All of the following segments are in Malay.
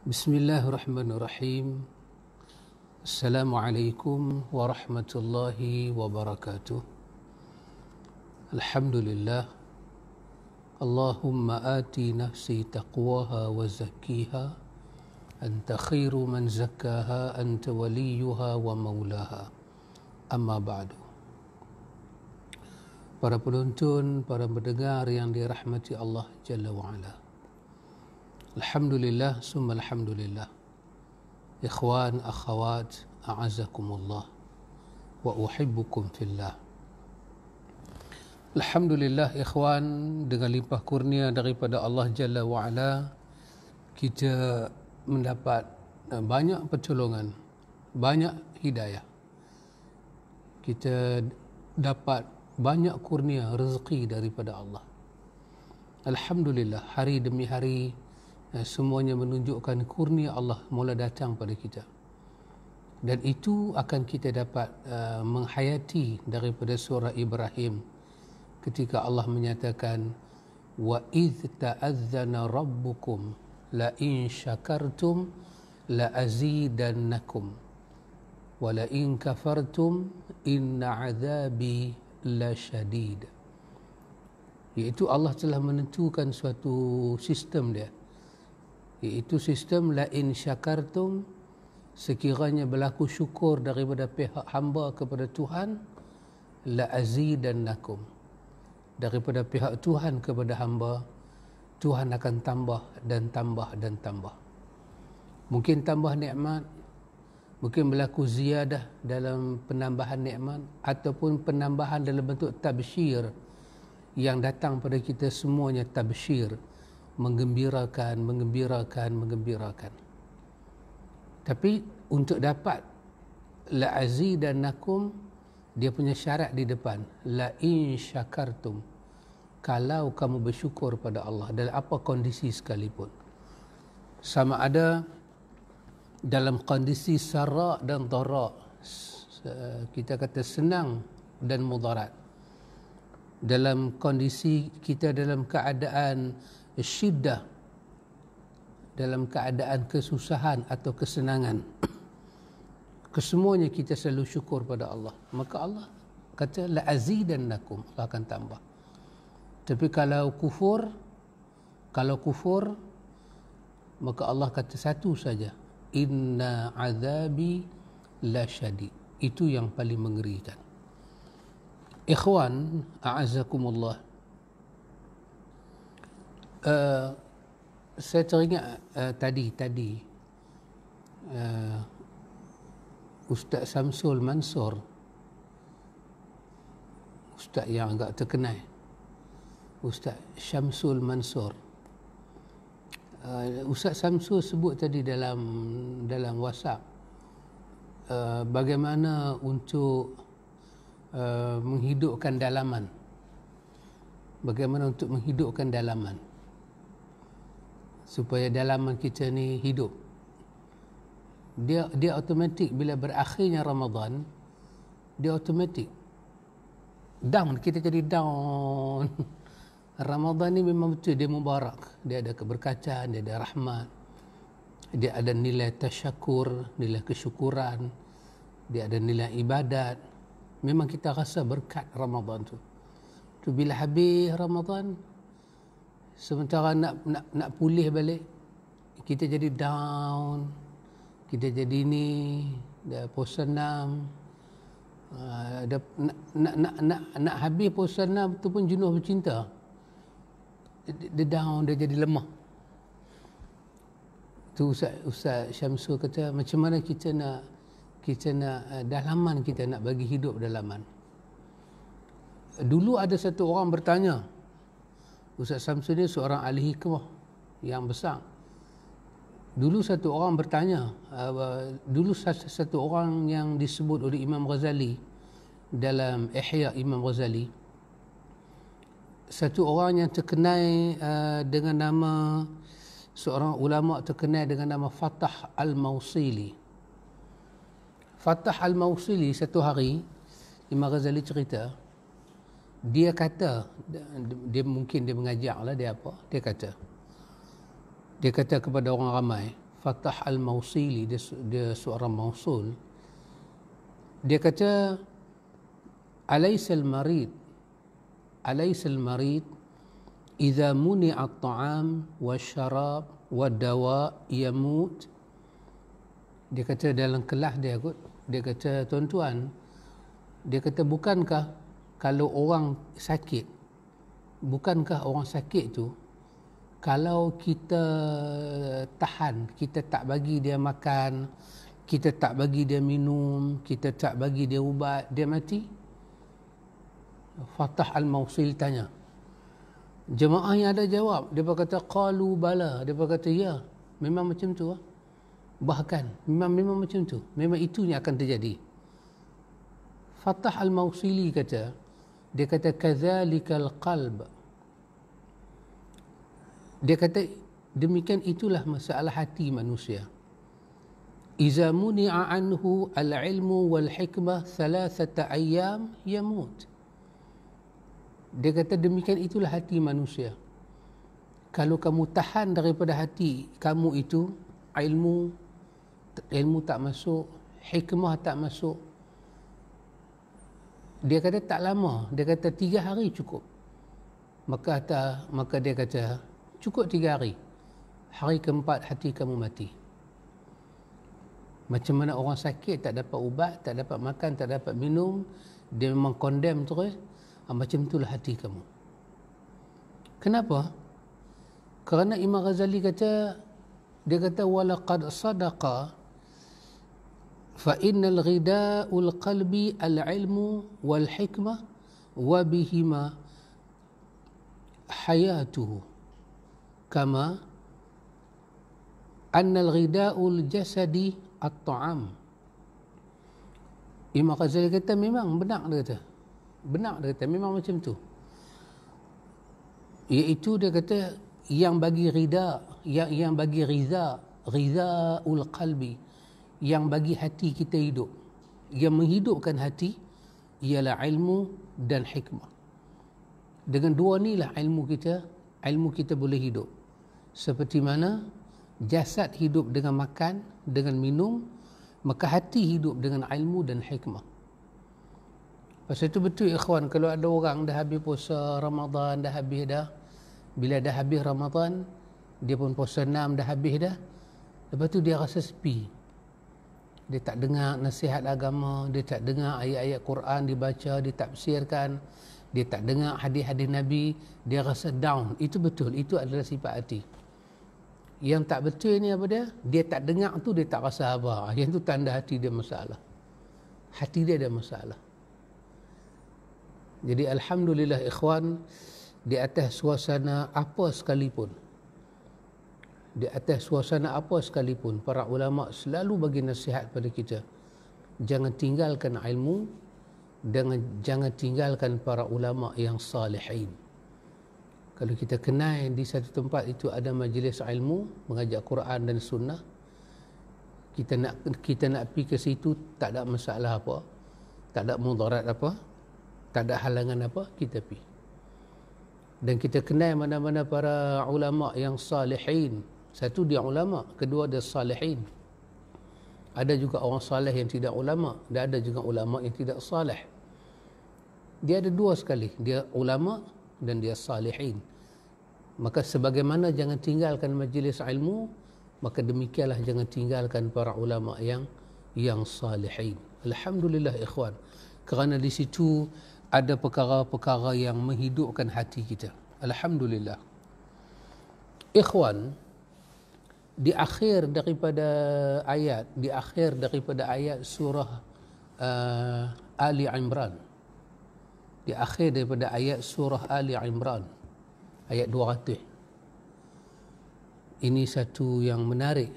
Bismillahirrahmanirrahim. Assalamualaikum warahmatullahi wabarakatuh. Alhamdulillah. Allahumma ati nafsi taqwaha wa zakkiha. Anta khairu man zakkaha, anta waliyuha wa maulaha. Amma ba'du. Para penonton, para pendengar yang dirahmati Allah Jalla wa'ala. Alhamdulillah, summa alhamdulillah. Ikhwan, akhawat, a'azakumullah wa uhibbukum fillah. Alhamdulillah ikhwan, dengan limpah kurnia daripada Allah Jalla wa'ala, kita mendapat banyak pertolongan, banyak hidayah. Kita dapat banyak kurnia rezeki daripada Allah. Alhamdulillah, hari demi hari semuanya menunjukkan kurnia Allah mula datang pada kita, dan itu akan kita dapat menghayati daripada surah Ibrahim ketika Allah menyatakan wa idh ta'adzana rabbukum la in syakartum la azidannakum wa la in kafartum inna azabi la syadid. Iaitu Allah telah menentukan suatu sistem dia, iaitu sistem la in syakartum, sekiranya berlaku syukur daripada pihak hamba kepada Tuhan, la azidannakum, daripada pihak Tuhan kepada hamba, Tuhan akan tambah dan tambah dan tambah. Mungkin tambah nikmat, mungkin berlaku ziyadah dalam penambahan nikmat, ataupun penambahan dalam bentuk tabsyir yang datang pada kita semuanya, tabsyir, menggembirakan. Tapi untuk dapat la azidannakum, dia punya syarat di depan, la in syakartum, kalau kamu bersyukur pada Allah dalam apa kondisi sekalipun, sama ada dalam kondisi sarra dan dara, kita kata senang dan mudarat, dalam kondisi kita dalam keadaan syiddah, dalam keadaan kesusahan atau kesenangan, kesemuanya kita selalu syukur pada Allah, maka Allah kata la azidannakum, Allah akan tambah. Tapi kalau kufur, maka Allah kata satu saja, inna azabi la syadid. Itu yang paling mengerikan. Ikhwan, a'azakumullah. Saya teringat tadi Ustaz Samsul Mansur, Ustaz yang agak terkenal, Ustaz Syamsul Mansur. Ustaz Samsul sebut tadi dalam WhatsApp bagaimana untuk menghidupkan dalaman, bagaimana untuk menghidupkan dalaman supaya dalaman kita ni hidup. Dia automatik bila berakhirnya Ramadan, dia automatik down, kita jadi down. Ramadan ni memang betul dia mubarak, dia ada keberkatan, dia ada rahmat, dia ada nilai tasyakur, nilai kesyukuran, dia ada nilai ibadat. Memang kita rasa berkat Ramadan tu. Bila habis Ramadan, sementara nak pulih balik, kita jadi down, kita jadi ni dah puasa 6, nak habis puasa 6 tu pun jenuh bercinta, dia down, dia jadi lemah. Tu Ustaz Syamsul kata, macam mana kita nak dalaman, kita nak bagi hidup dalaman. Dulu ada satu orang bertanya, Ustaz Samsul ni seorang ahli hikmah yang besar. Dulu satu orang bertanya, satu orang yang disebut oleh Imam Ghazali dalam Ihya Imam Ghazali, satu orang yang terkenal dengan nama, seorang ulama terkenal dengan nama Fatah Al-Mawsili. Fatah Al-Mawsili, satu hari Imam Ghazali cerita, dia kata, dia mungkin dia mengajar lah, dia kata kepada orang ramai, Fatah Al-Mausili, dia seorang mausul. Dia kata, alaysal marid idza muni'a at-ta'am wasyarab wad-dawa yamut. Dia kata dalam kelas dia kot, dia kata, tuan-tuan, dia kata, bukankah kalau orang sakit, bukankah orang sakit tu kalau kita tahan, kita tak bagi dia makan, kita tak bagi dia minum, kita tak bagi dia ubat, dia mati? Fatah Al-Mausil tanya. Jemaah yang ada jawab, dia berkata qalu bala, dia berkata ya, memang macam tu. Bahkan memang macam tu, memang itu yang akan terjadi. Fatah Al-Mausili kata, dia kata kadzalikal qalb. Dia kata demikian itulah masalah hati manusia. Iza muni'a anhu al-ilmu wal hikmah thalathata ayyam yamut. Dia kata demikian itulah hati manusia. Kalau kamu tahan daripada hati kamu itu, ilmu tak masuk, hikmah tak masuk. Dia kata tak lama, dia kata 3 hari cukup. Maka dia kata cukup 3 hari. Hari keempat hati kamu mati. Macam mana orang sakit tak dapat ubat, tak dapat makan, tak dapat minum, dia memang condemn terus. Macam itulah hati kamu. Kenapa? Kerana Imam Ghazali kata, dia kata walaqad sadaqa fa innal ghida'ul qalbi al-ilmu wal hikmah wa bihima hayatuhu kama annal ghida'ul jasadi at-ta'am. Imam Ghazali kata memang benar, dia kata memang macam tu. Iaitu dia kata yang bagi rida, yang bagi rizaul qalbi, yang bagi hati kita hidup, yang menghidupkan hati ialah ilmu dan hikmah. Dengan dua inilah ilmu kita boleh hidup. Seperti mana jasad hidup dengan makan, dengan minum, maka hati hidup dengan ilmu dan hikmah. Pasal itu betul ikhwan, kalau ada orang dah habis puasa Ramadan, dah habis dah, bila dah habis Ramadan, dia pun puasa 6 dah habis dah, lepas tu dia rasa sepi. Dia tak dengar nasihat agama, dia tak dengar ayat-ayat Quran dibaca, ditafsirkan, dia tak dengar hadis-hadis Nabi, dia rasa down. Itu betul, itu adalah sifat hati. Yang tak betul ni apa dia? Dia tak dengar tu, dia tak rasa apa. Yang tu tanda hati dia masalah. Hati dia ada masalah. Jadi alhamdulillah ikhwan, di atas suasana apa sekalipun, para ulama selalu bagi nasihat pada kita, jangan tinggalkan ilmu, jangan tinggalkan para ulama yang salihin. Kalau kita kenal di satu tempat itu ada majlis ilmu mengajar Quran dan sunnah, kita nak pergi ke situ, tak ada masalah apa, tak ada mudarat apa, tak ada halangan apa, kita pergi. Dan kita kenal mana-mana para ulama yang salihin. Satu dia ulama, kedua dia salihin. Ada juga orang salih yang tidak ulama, dan ada juga ulama yang tidak salih. Dia ada dua sekali, dia ulama dan dia salihin. Maka sebagaimana jangan tinggalkan majlis ilmu, maka demikianlah jangan tinggalkan para ulama yang salihin. Alhamdulillah ikhwan, kerana di situ ada perkara-perkara yang menghidupkan hati kita. Alhamdulillah. Ikhwan, di akhir daripada ayat surah Ali Imran, di akhir daripada ayat surah Ali Imran, ayat 200, ini satu yang menarik.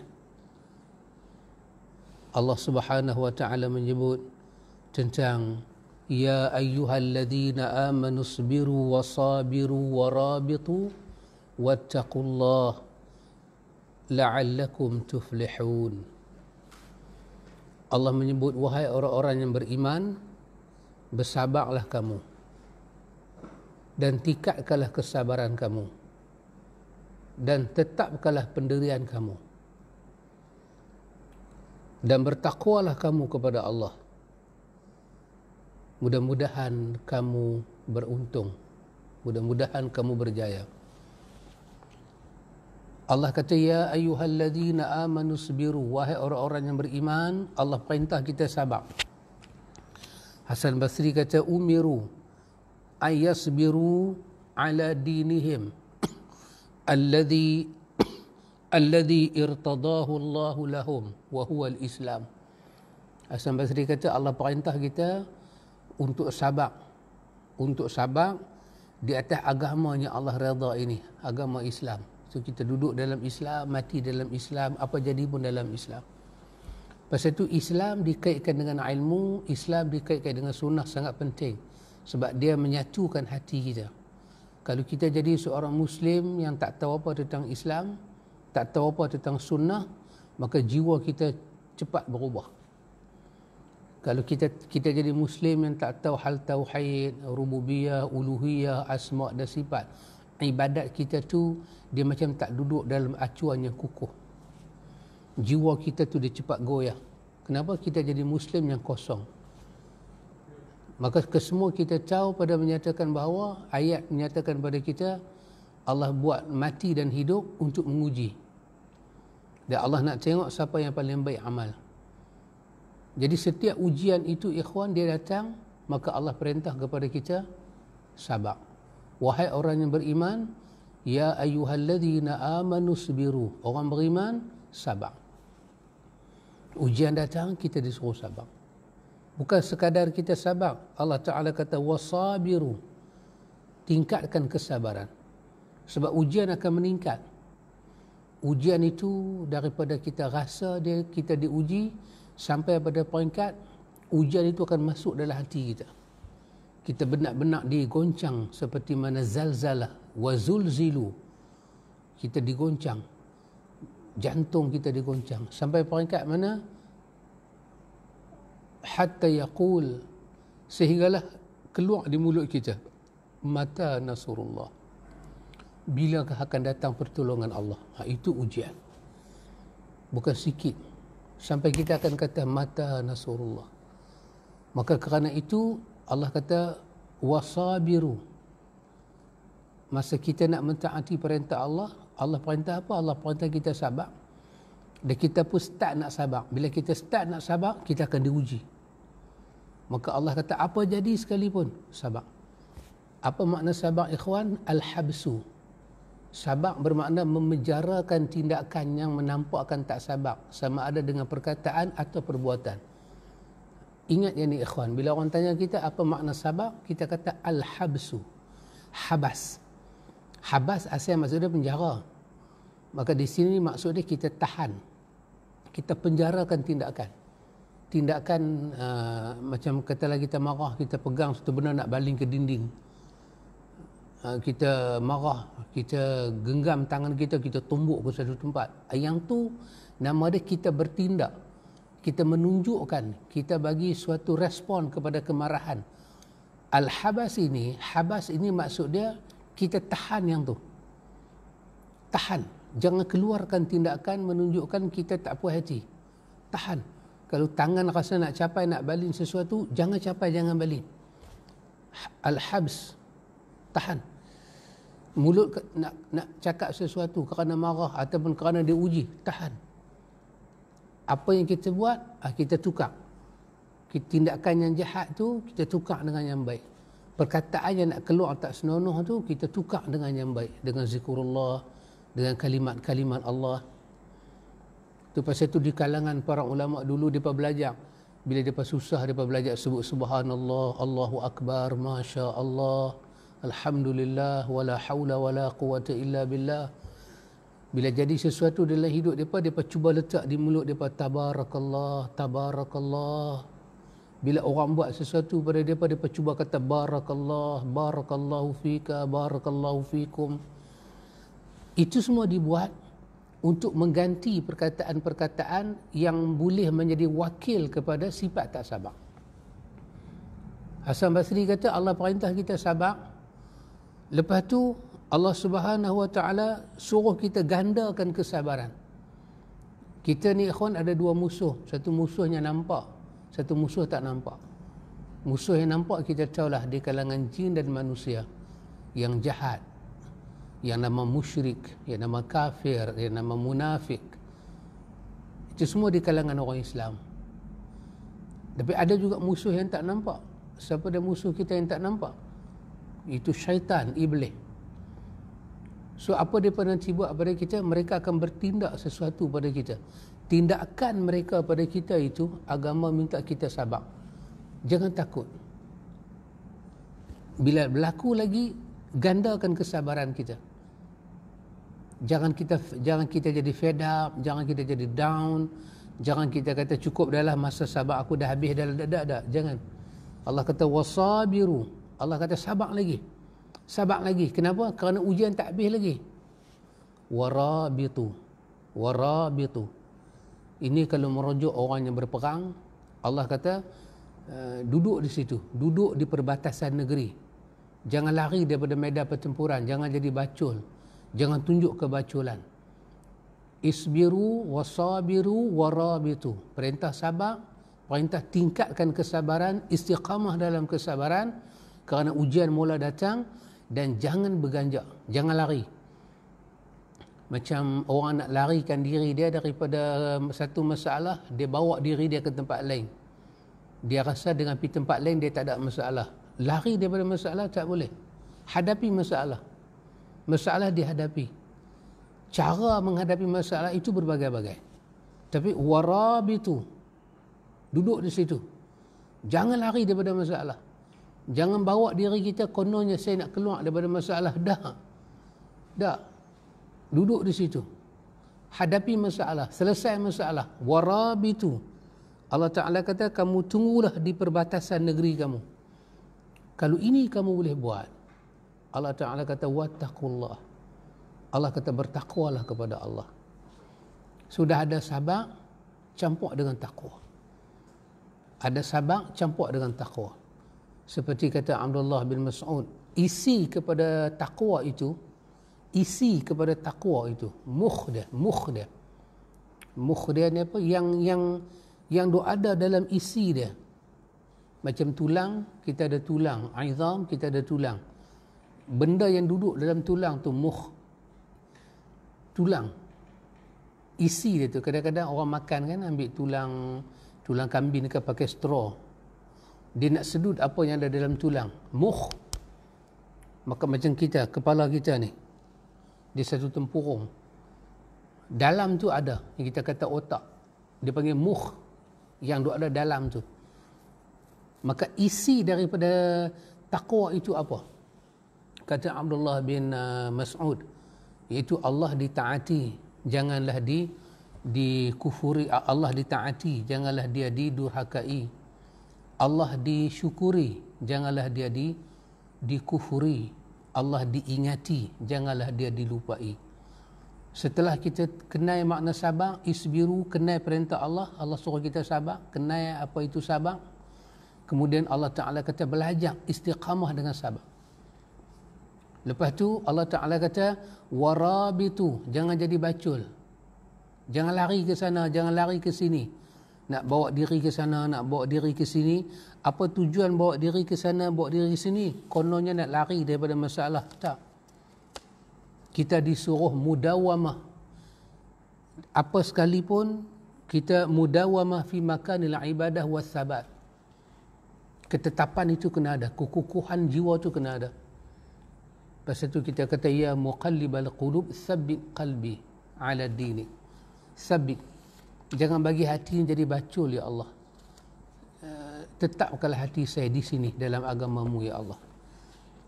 Allah Subhanahu wa taala menyebut tentang ya ayyuhalladzina amanu sabiru wasabiru warabitu wattaqullaha la'allakum tuflihun. Allah menyebut, wahai orang-orang yang beriman, bersabarlah kamu dan tingkatkanlah kesabaran kamu dan tetapkanlah pendirian kamu dan bertakwalah kamu kepada Allah. Mudah-mudahan kamu beruntung. Mudah-mudahan kamu berjaya. Allah kata, ya ayyuhalladzina amanu sabiru, wahai orang-orang yang beriman, Allah perintah kita sabar. Hasan Basri kata, umiru ayyasbiru ala dinihim alladhi irtadahu Allahu lahum wa huwa al-Islam. Hasan Basri kata, Allah perintah kita untuk sabar. Untuk sabar di atas agamanya Allah redha ini, agama Islam. So kita duduk dalam Islam, mati dalam Islam, apa jadi pun dalam Islam. Pasal itu Islam dikaitkan dengan ilmu, Islam dikaitkan dengan sunnah sangat penting. Sebab dia menyatukan hati kita. Kalau kita jadi seorang Muslim yang tak tahu apa tentang Islam, tak tahu apa tentang sunnah, maka jiwa kita cepat berubah. Kalau kita jadi Muslim yang tak tahu hal tauhid, rububiyah, uluhiyah, asma' dan sifat, ibadat kita tu dia macam tak duduk dalam acuan yang kukuh. Jiwa kita tu dia cepat goyah. Kenapa? Kita jadi Muslim yang kosong. Maka kesemua kita tahu pada menyatakan bahawa ayat menyatakan pada kita Allah buat mati dan hidup untuk menguji. Dan Allah nak tengok siapa yang paling baik amal. Jadi setiap ujian itu ikhwan dia datang, maka Allah perintah kepada kita sabar. Wahai orang yang beriman, ya ayyuhalladzina amanu sabiru, orang beriman sabar. Ujian datang, kita disuruh sabar. Bukan sekadar kita sabar. Allah Ta'ala kata wasabiru, tingkatkan kesabaran. Sebab ujian akan meningkat. Ujian itu daripada kita rasa kita diuji sampai pada peringkat ujian itu akan masuk dalam hati kita. Kita benak-benak digoncang seperti mana zalzalah wa zulzilu. Kita digoncang. Jantung kita digoncang. Sampai peringkat mana? Hatta yaqul, sehinggalah keluar di mulut kita, mata nasrullah. Bilakah akan datang pertolongan Allah? Itu ujian. Bukan sikit. Sampai kita akan kata mata nasrullah. Maka kerana itu Allah kata wasabiru. Masa kita nak mentaati perintah Allah, Allah perintah apa? Allah perintah kita sabar. Dan kita pun start nak sabar. Bila kita start nak sabar, kita akan diuji. Maka Allah kata apa jadi sekalipun, sabar. Apa makna sabar ikhwan? Al-habsu. Sabar bermakna memenjarakan tindakan yang menampakkan tak sabar, sama ada dengan perkataan atau perbuatan. Ingat yang ni ikhwan, bila orang tanya kita apa makna sabar, kita kata al-habsu. Habas. Habas asal maksudnya penjara. Maka di sini maksudnya kita tahan. Kita penjarakan tindakan. Tindakan macam katalah kita marah, kita pegang satu benda nak baling ke dinding. Kita marah, kita genggam tangan kita, kita tumbuk ke satu tempat. Yang tu nama dia kita bertindak. Kita menunjukkan, kita bagi suatu respon kepada kemarahan. Al-habas ini maksud dia kita tahan yang tu. Tahan. Jangan keluarkan tindakan menunjukkan kita tak puas hati. Tahan. Kalau tangan rasa nak capai, nak baling sesuatu, jangan capai, jangan baling. Al-habs. Tahan. Mulut nak cakap sesuatu kerana marah ataupun kerana diuji, tahan. Apa yang kita buat, kita tukar. Tindakan yang jahat tu, kita tukar dengan yang baik. Perkataan yang nak keluar tak senonoh tu, kita tukar dengan yang baik. Dengan zikrullah, dengan kalimat-kalimat Allah. Tu pasal tu di kalangan para ulama dulu, mereka belajar. Bila mereka susah, mereka belajar sebut subhanallah, Allahu Akbar, Masya Allah, Alhamdulillah, wala hawla wala quwata illa billah. Bila jadi sesuatu dalam hidup mereka cuba letak di mulut mereka, tabarakallah, tabarakallah. Bila orang buat sesuatu pada mereka cuba kata barakallah, barakallahu fika, barakallahu fikum. Itu semua dibuat untuk mengganti perkataan-perkataan yang boleh menjadi wakil kepada sifat tak sabar. Hasan Basri kata Allah perintah kita sabar. Lepas tu Allah Subhanahu Wa Taala suruh kita gandakan kesabaran. Kita ni ikhwan ada dua musuh. Satu musuhnya nampak, satu musuh tak nampak. Musuh yang nampak kita tahulah di kalangan jin dan manusia, yang jahat, yang nama musyrik, yang nama kafir, yang nama munafik. Itu semua di kalangan orang Islam. Tapi ada juga musuh yang tak nampak. Siapa dia musuh kita yang tak nampak? Itu syaitan, iblis. So apa dia nanti buat pada kita? Mereka akan bertindak sesuatu pada kita. Tindakan mereka pada kita itu, agama minta kita sabar. Jangan takut. Bila berlaku lagi, gandakan kesabaran kita. Jangan kita jadi fed up, jangan kita jadi down, jangan kita kata cukup dah lah, masa sabar aku dah habis dah. Jangan. Allah kata wasabiru. Allah kata sabar lagi. Sabar lagi. Kenapa? Kerana ujian tak habis lagi. Warabitu. Ini kalau merujuk orang yang berperang, Allah kata duduk di situ, duduk di perbatasan negeri. Jangan lari daripada medan pertempuran, jangan jadi bacul, jangan tunjuk kebaculan. Isbiru wasabiru warabitu. Perintah sabar, perintah tingkatkan kesabaran, istiqamah dalam kesabaran kerana ujian mula datang, dan jangan berganjak, jangan lari. Macam orang nak larikan diri dia daripada satu masalah, dia bawa diri dia ke tempat lain. Dia rasa dengan pergi tempat lain dia tak ada masalah. Lari daripada masalah tak boleh. Hadapi masalah. Masalah dihadapi. Cara menghadapi masalah itu berbagai-bagai. Tapi warabitu, duduk di situ. Jangan lari daripada masalah. Jangan bawa diri kita kononnya saya nak keluar daripada masalah. Dah. Duduk di situ. Hadapi masalah, selesai masalah. Warabitu. Allah Ta'ala kata kamu tunggulah di perbatasan negeri kamu. Kalau ini kamu boleh buat. Allah Ta'ala kata wattaqullah. Allah kata bertakwalah kepada Allah. Sudah ada sabar, campur dengan takwa. Ada sabar, campur dengan takwa. Seperti kata Abdullah bin Mas'ud, isi kepada takwa itu, mukh dia ni apa? Yang ada dalam isi dia. Macam tulang, kita ada tulang, izam, kita ada tulang. Benda yang duduk dalam tulang tu mukh. Tulang. Isi dia tu. Kadang-kadang orang makan kan, ambil tulang kambing ke pakai straw. Dia nak sedut apa yang ada dalam tulang. Mukh. Maka macam kita, kepala kita ni, di satu tempurung. Dalam tu ada, yang kita kata otak. Dia panggil mukh, yang ada dalam tu. Maka isi daripada takwa itu apa? Kata Abdullah bin Mas'ud, iaitu Allah ditaati, janganlah dikufuri. Allah ditaati, janganlah dia didurhakai. Allah disyukuri, janganlah dia dikufuri. Allah diingati, janganlah dia dilupai. Setelah kita kenal makna sabar, isbiru, kenal perintah Allah, Allah suruh kita sabar, kenal apa itu sabar. Kemudian Allah Ta'ala kata belajar istiqamah dengan sabar. Lepas tu Allah Ta'ala kata warabitu, jangan jadi bacul. Jangan lari ke sana, jangan lari ke sini. Nak bawa diri ke sana, nak bawa diri ke sini. Apa tujuan bawa diri ke sana, bawa diri ke sini? Kononnya nak lari daripada masalah. Tak. Kita disuruh mudawamah. Apa sekalipun, kita mudawamah fi makanil ibadah was sabat. Ketetapan itu kena ada. Kekukuhan jiwa itu kena ada. Pasal itu kita kata, ya muqallibal qulub, thabbit qalbi ala dini. Thabbit. Jangan bagi hati jadi bacul, ya Allah. Tetapkanlah hati saya di sini dalam agamamu, ya Allah.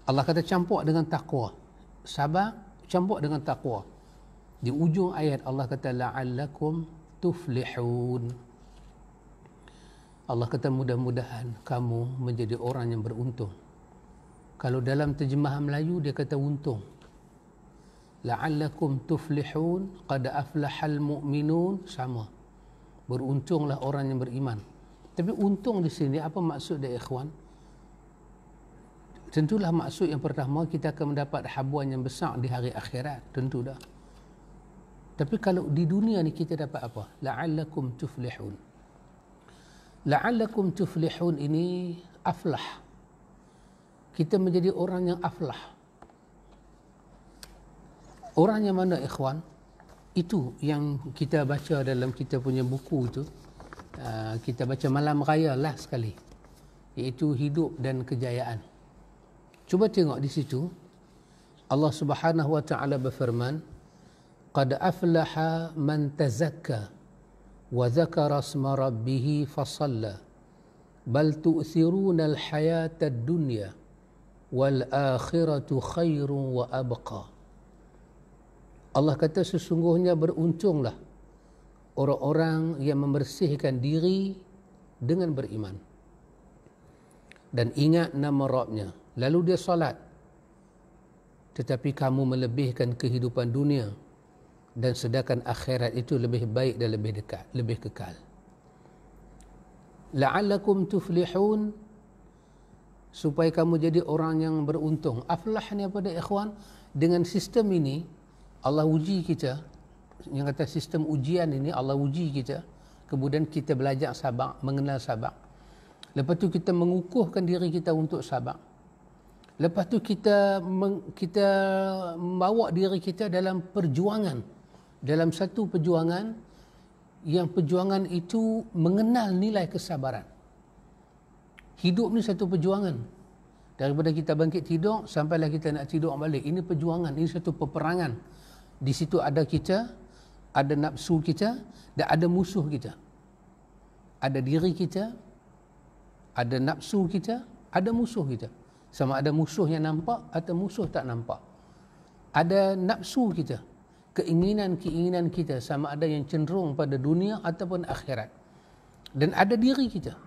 Allah kata campur dengan takwa. Sabar, campur dengan takwa. Di ujung ayat Allah kata la'allakum tuflihun. Allah kata mudah-mudahan kamu menjadi orang yang beruntung. Kalau dalam terjemahan Melayu dia kata untung. La'allakum tuflihun, qad aflahal mu'minun, sama. Beruntunglah orang yang beriman. Tapi untung di sini apa maksud dia, ikhwan? Tentulah maksud yang pertama, kita akan mendapat habuan yang besar di hari akhirat. Tentu dah. Tapi kalau di dunia ni kita dapat apa? La'allakum tuflihun. La'allakum tuflihun ini aflah. Kita menjadi orang yang aflah. Orang yang mana, ikhwan? Itu yang kita baca dalam kita punya buku itu. Kita baca malam raya last sekali, iaitu hidup dan kejayaan. Cuba tengok di situ, Allah Subhanahu wa taala berfirman, qad aflaha man tazakka wa dzakara isma rabbih fasalla bal tu'thiruna al-hayata ad-dunya wal akhiratu khairun wa abqa. Allah kata sesungguhnya beruntunglah orang-orang yang membersihkan diri dengan beriman dan ingat nama Rabbnya, lalu dia solat, tetapi kamu melebihkan kehidupan dunia dan sedangkan akhirat itu lebih baik dan lebih dekat, lebih kekal. La'allakum tuflihun, supaya kamu jadi orang yang beruntung. Aflah ni apa dia, ikhwan? Dengan sistem ini Allah uji kita, yang kata sistem ujian ini Allah uji kita, kemudian kita belajar sabar, mengenal sabar. Lepas tu kita mengukuhkan diri kita untuk sabar. Lepas tu kita membawa diri kita dalam perjuangan, dalam satu perjuangan yang perjuangan itu mengenal nilai kesabaran. Hidup ni satu perjuangan. Daripada kita bangkit tidur sampailah kita nak tidur balik, ini perjuangan, ini satu peperangan. Di situ ada kita, ada nafsu kita, dan ada musuh kita. Ada diri kita, ada nafsu kita, ada musuh kita. Sama ada musuh yang nampak atau musuh tak nampak. Ada nafsu kita, keinginan-keinginan kita, sama ada yang cenderung pada dunia ataupun akhirat. Dan ada diri kita.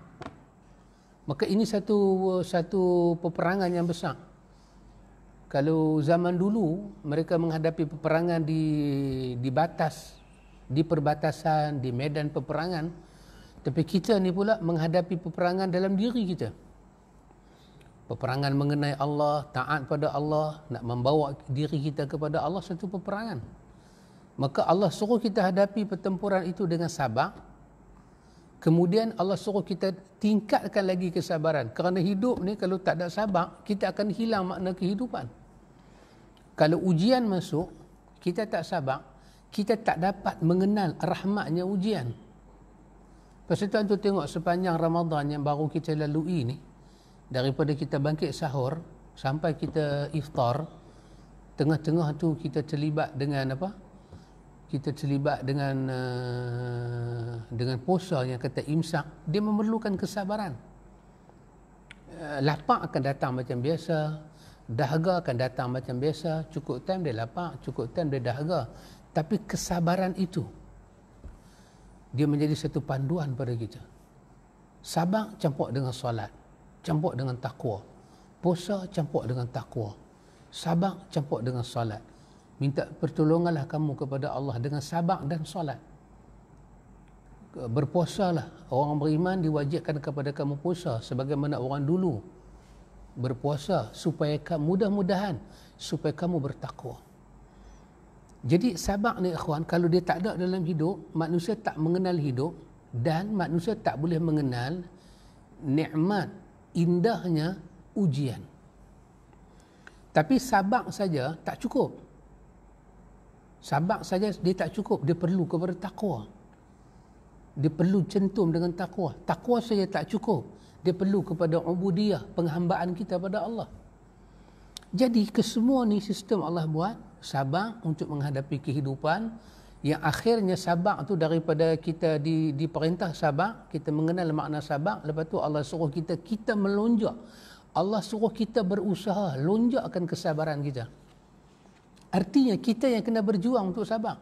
Maka ini satu peperangan yang besar. Kalau zaman dulu mereka menghadapi peperangan di batas, di perbatasan, di medan peperangan, tapi kita ni pula menghadapi peperangan dalam diri kita. Peperangan mengenai Allah, taat pada Allah, nak membawa diri kita kepada Allah, satu peperangan. Maka Allah suruh kita hadapi pertempuran itu dengan sabar. Kemudian Allah suruh kita tingkatkan lagi kesabaran. Kerana hidup ni kalau tak ada sabar, kita akan hilang makna kehidupan. Kalau ujian masuk, kita tak sabar, kita tak dapat mengenal rahmatnya ujian. Pasal tu antum tengok sepanjang Ramadan yang baru kita lalui ni, daripada kita bangkit sahur sampai kita iftar, tengah-tengah tu kita terlibat dengan apa? Kita terlibat dengan puasa yang kata imsak. Dia memerlukan kesabaran. Lapar akan datang macam biasa, dahaga akan datang macam biasa. Cukup time dia lapar, cukup time dia dahaga. Tapi kesabaran itu, dia menjadi satu panduan pada kita. Sabar campur dengan solat, campur dengan takwa. Puasa campur dengan takwa. Sabar campur dengan solat. Minta pertolonganlah kamu kepada Allah dengan sabar dan solat. Berpuasalah. Orang beriman diwajibkan kepada kamu puasa sebagaimana orang dulu berpuasa, supaya mudah-mudahan supaya kamu bertakwa. Jadi sabar ni, ikhwan, kalau dia tak ada dalam hidup, manusia tak mengenal hidup dan manusia tak boleh mengenal nikmat indahnya ujian. Tapi sabar saja tak cukup. Sabar saja dia tak cukup, dia perlu kepada takwa. Dia perlu centum dengan takwa. Takwa saja tak cukup, dia perlu kepada ubudiyah, penghambaan kita pada Allah. Jadi kesemua ni sistem Allah buat, sabar untuk menghadapi kehidupan, yang akhirnya sabar tu daripada kita diperintah sabar, kita mengenal makna sabar, lepas tu Allah suruh kita melonjak. Allah suruh kita berusaha lonjakkan kesabaran kita. Artinya kita yang kena berjuang untuk sabar.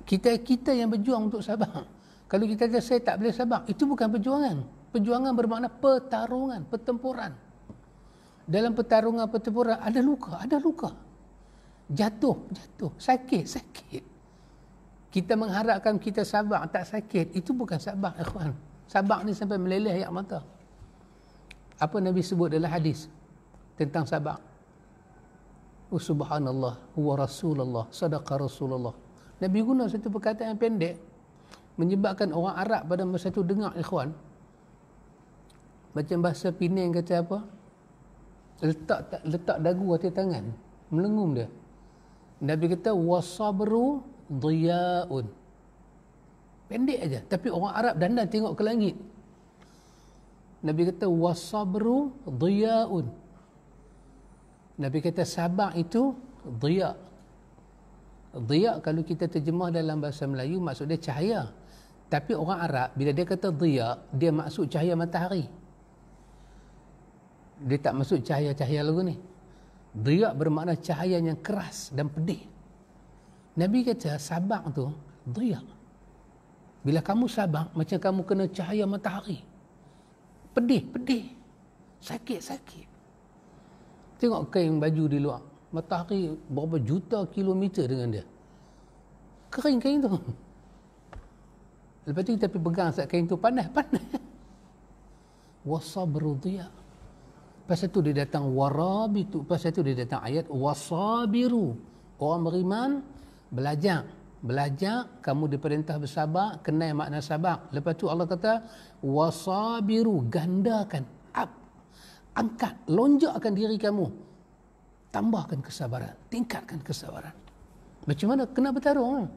Kita yang berjuang untuk sabar. Kalau kita kata saya tak boleh sabar, itu bukan perjuangan. Perjuangan bermakna pertarungan, pertempuran. Dalam pertempuran ada luka. Jatuh, sakit. Kita mengharapkan kita sabar, tak sakit. Itu bukan sabar, ikhwan. Sabar ni sampai meleleh air mata. Apa Nabi sebut dalam hadis tentang sabar? Oh subhanallah, huwa Rasulullah, sadaqa Rasulullah. Nabi guna satu perkataan yang pendek menyebabkan orang Arab pada masa itu dengar, ikhwan, macam bahasa Penang kata apa, letak dagu atas tangan, melengung dia. Nabi kata wasabru dhiyaun. Pendek aja, tapi orang Arab dandan tengok ke langit. Nabi kata wasabru dhiyaun. Nabi kata sabar itu dhiya. Dhiya kalau kita terjemah dalam bahasa Melayu maksud dia cahaya. Tapi orang Arab bila dia kata dhiya, dia maksud cahaya matahari. Dia tak maksud cahaya-cahaya lagu ni. Dhiya bermakna cahaya yang keras dan pedih. Nabi kata sabar tu dhiya. Bila kamu sabar macam kamu kena cahaya matahari. Pedih. Sakit. Tengok kain baju di luar. Matahari berapa juta kilometer dengan dia. Kering kain tu. Lepas tu kita pergi pegang kain tu, panas. Wasabru dhiya. Pasal tu dia datang warabitu. Pasal tu dia datang ayat wasabiru. Orang beriman belajar, kamu diperintah bersabar, kenal makna sabar. Lepas tu Allah kata wasabiru, gandakan, angkat, lonjakkan diri kamu, tambahkan kesabaran, tingkatkan kesabaran. Macam mana? Kena bertarung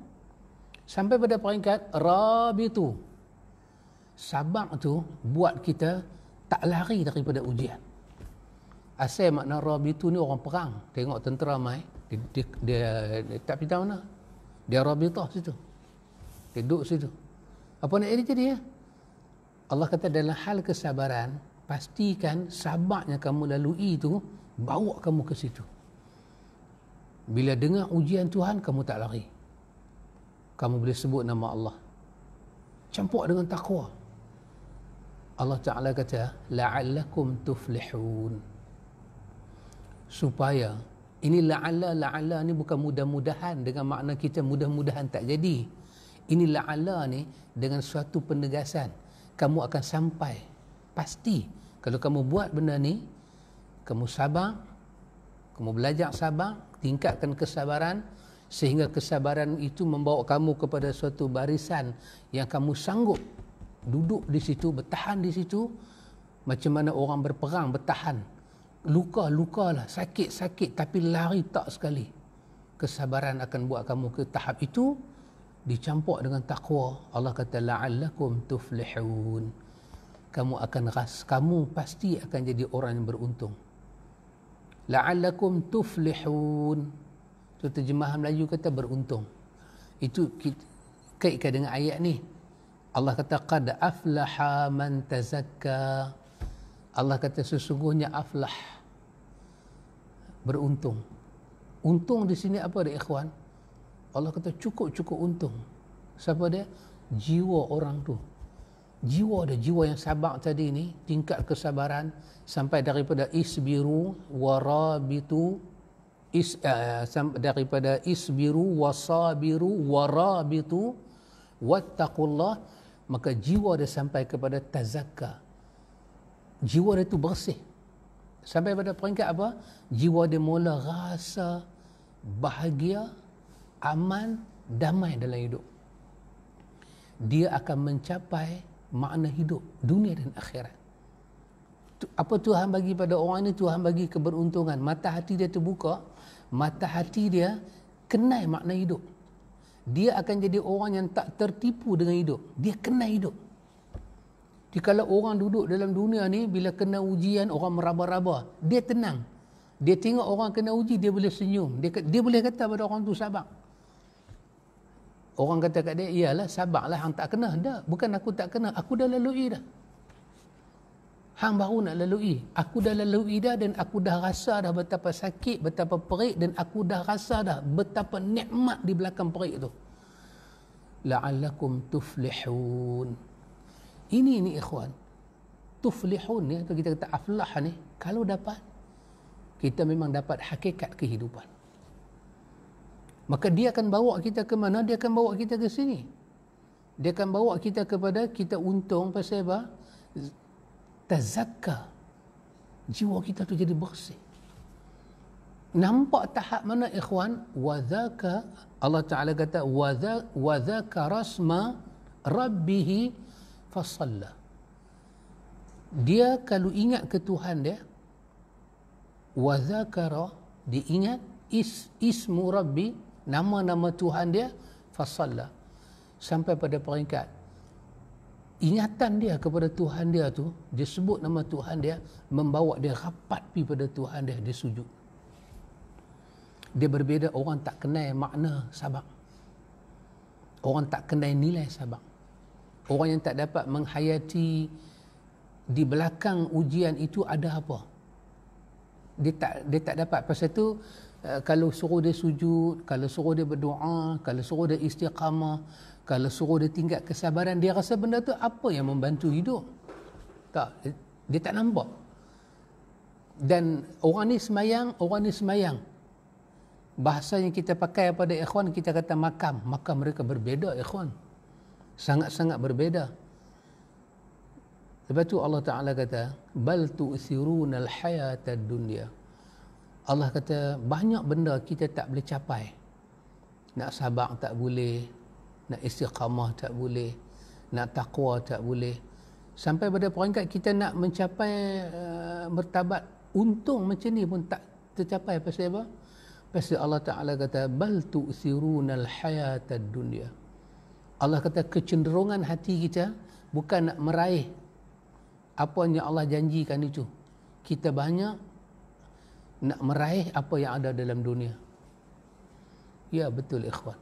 sampai pada peringkat rabitu. Sabar tu buat kita tak lari daripada ujian. Asal makna rabitu ni orang perang, tengok tentera mai, dia tak pergi mana, dia rabitah situ, dia duduk situ. Apa nak jadi ya? Allah kata dalam hal kesabaran, pastikan sabarnya kamu lalui itu bawa kamu ke situ. Bila dengar ujian Tuhan, kamu tak lari, kamu boleh sebut nama Allah, campur dengan takwa. Allah Ta'ala kata la'allakum tuflihun, supaya ini la'alla ni bukan mudah-mudahan dengan makna kita mudah-mudahan tak jadi. Ini la'alla ni dengan suatu penegasan kamu akan sampai, pasti. Kalau kamu buat benda ni, kamu sabar, kamu belajar sabar, tingkatkan kesabaran, sehingga kesabaran itu membawa kamu kepada suatu barisan yang kamu sanggup duduk di situ, bertahan di situ. Macam mana orang berperang bertahan, luka lah, sakit tapi lari tak sekali. Kesabaran akan buat kamu ke tahap itu, dicampur dengan takwa. Allah kata la'allakum tuflihun, kamu pasti akan jadi orang yang beruntung. La'allakum tuflihun, itu terjemahan Melayu kata beruntung. Itu kaitkan dengan ayat ni. Allah kata qad aflaha man tazakka. Allah kata sesungguhnya aflah, beruntung. Untung di sini apa dia, ikhwan? Allah kata cukup untung. Siapa dia? Jiwa orang tu. Jiwa yang sabar tadi ni, tingkat kesabaran sampai daripada isbiru warabitu, daripada isbiru wasabiru warabitu wattaqullah, maka jiwa dia sampai kepada tazakka. Jiwa dia tu bersih. Sampai pada peringkat apa? Jiwa dia mula rasa bahagia, aman, damai dalam hidup. Dia akan mencapai makna hidup dunia dan akhirat. Apa Tuhan bagi pada orang ini? Tuhan bagi keberuntungan. Mata hati dia terbuka, mata hati dia kenal makna hidup. Dia akan jadi orang yang tak tertipu dengan hidup. Dia kenal hidup. Jadi kalau orang duduk dalam dunia ni, bila kena ujian, orang meraba-raba, dia tenang. Dia tengok orang kena uji, dia boleh senyum. Dia boleh kata pada orang tu sabar. Orang kata kat dia, iyalah sabarlah, hang tak kena. Dah, bukan aku tak kena, aku dah lalui dah. Hang baru nak lalui. Aku dah lalui dah, dan aku dah rasa dah betapa sakit, betapa perik, dan aku dah rasa dah betapa nikmat di belakang perik tu. La'allakum tuflihun. Ini ikhwan, tuflihun ni, atau kita kata aflah ni, kalau dapat, kita memang dapat hakikat kehidupan. Maka dia akan bawa kita ke mana? Dia akan bawa kita ke sini. Dia akan bawa kita kepada kita untung. Pasal apa? Tazakka. Jiwa kita tu jadi bersih. Nampak tahap mana ikhwan? Wadzaka, Allah Ta'ala kata wadzaka rasma rabbihi fasalla. Dia kalau ingat ke Tuhan dia, wadzakara, diingat ismu rabbi, nama-nama Tuhan dia, fasalla, sampai pada peringkat ingatan dia kepada Tuhan dia tu, dia sebut nama Tuhan dia, membawa dia rapat pergi pada Tuhan dia, dia sujud. Dia berbeza orang tak kenal makna sabar. Orang tak kenal nilai sabar. Orang yang tak dapat menghayati di belakang ujian itu ada apa. Dia tak dapat. Pasal tu kalau suruh dia sujud, kalau suruh dia berdoa, kalau suruh dia istiqamah, kalau suruh dia tingkat kesabaran, dia rasa benda tu apa yang membantu hidup. Tak, dia tak nampak. Dan orang ni semayang. Bahasa yang kita pakai pada ikhwan, kita kata makam mereka berbeza ikhwan, sangat-sangat berbeza. Lepas tu Allah Ta'ala kata bal tu'thiruna al-hayata ad-dunya. Allah kata banyak benda kita tak boleh capai. Nak sabar tak boleh, nak istiqamah tak boleh, nak taqwa tak boleh, sampai pada peringkat kita nak mencapai martabat untung macam ni pun tak tercapai. Pasal apa? Pasal Allah Ta'ala kata bal tu'thiruna al-hayata ad-dunya. Allah kata kecenderungan hati kita bukan nak meraih apa yang Allah janjikan itu. Kita banyak nak meraih apa yang ada dalam dunia. Ya, betul ikhwan.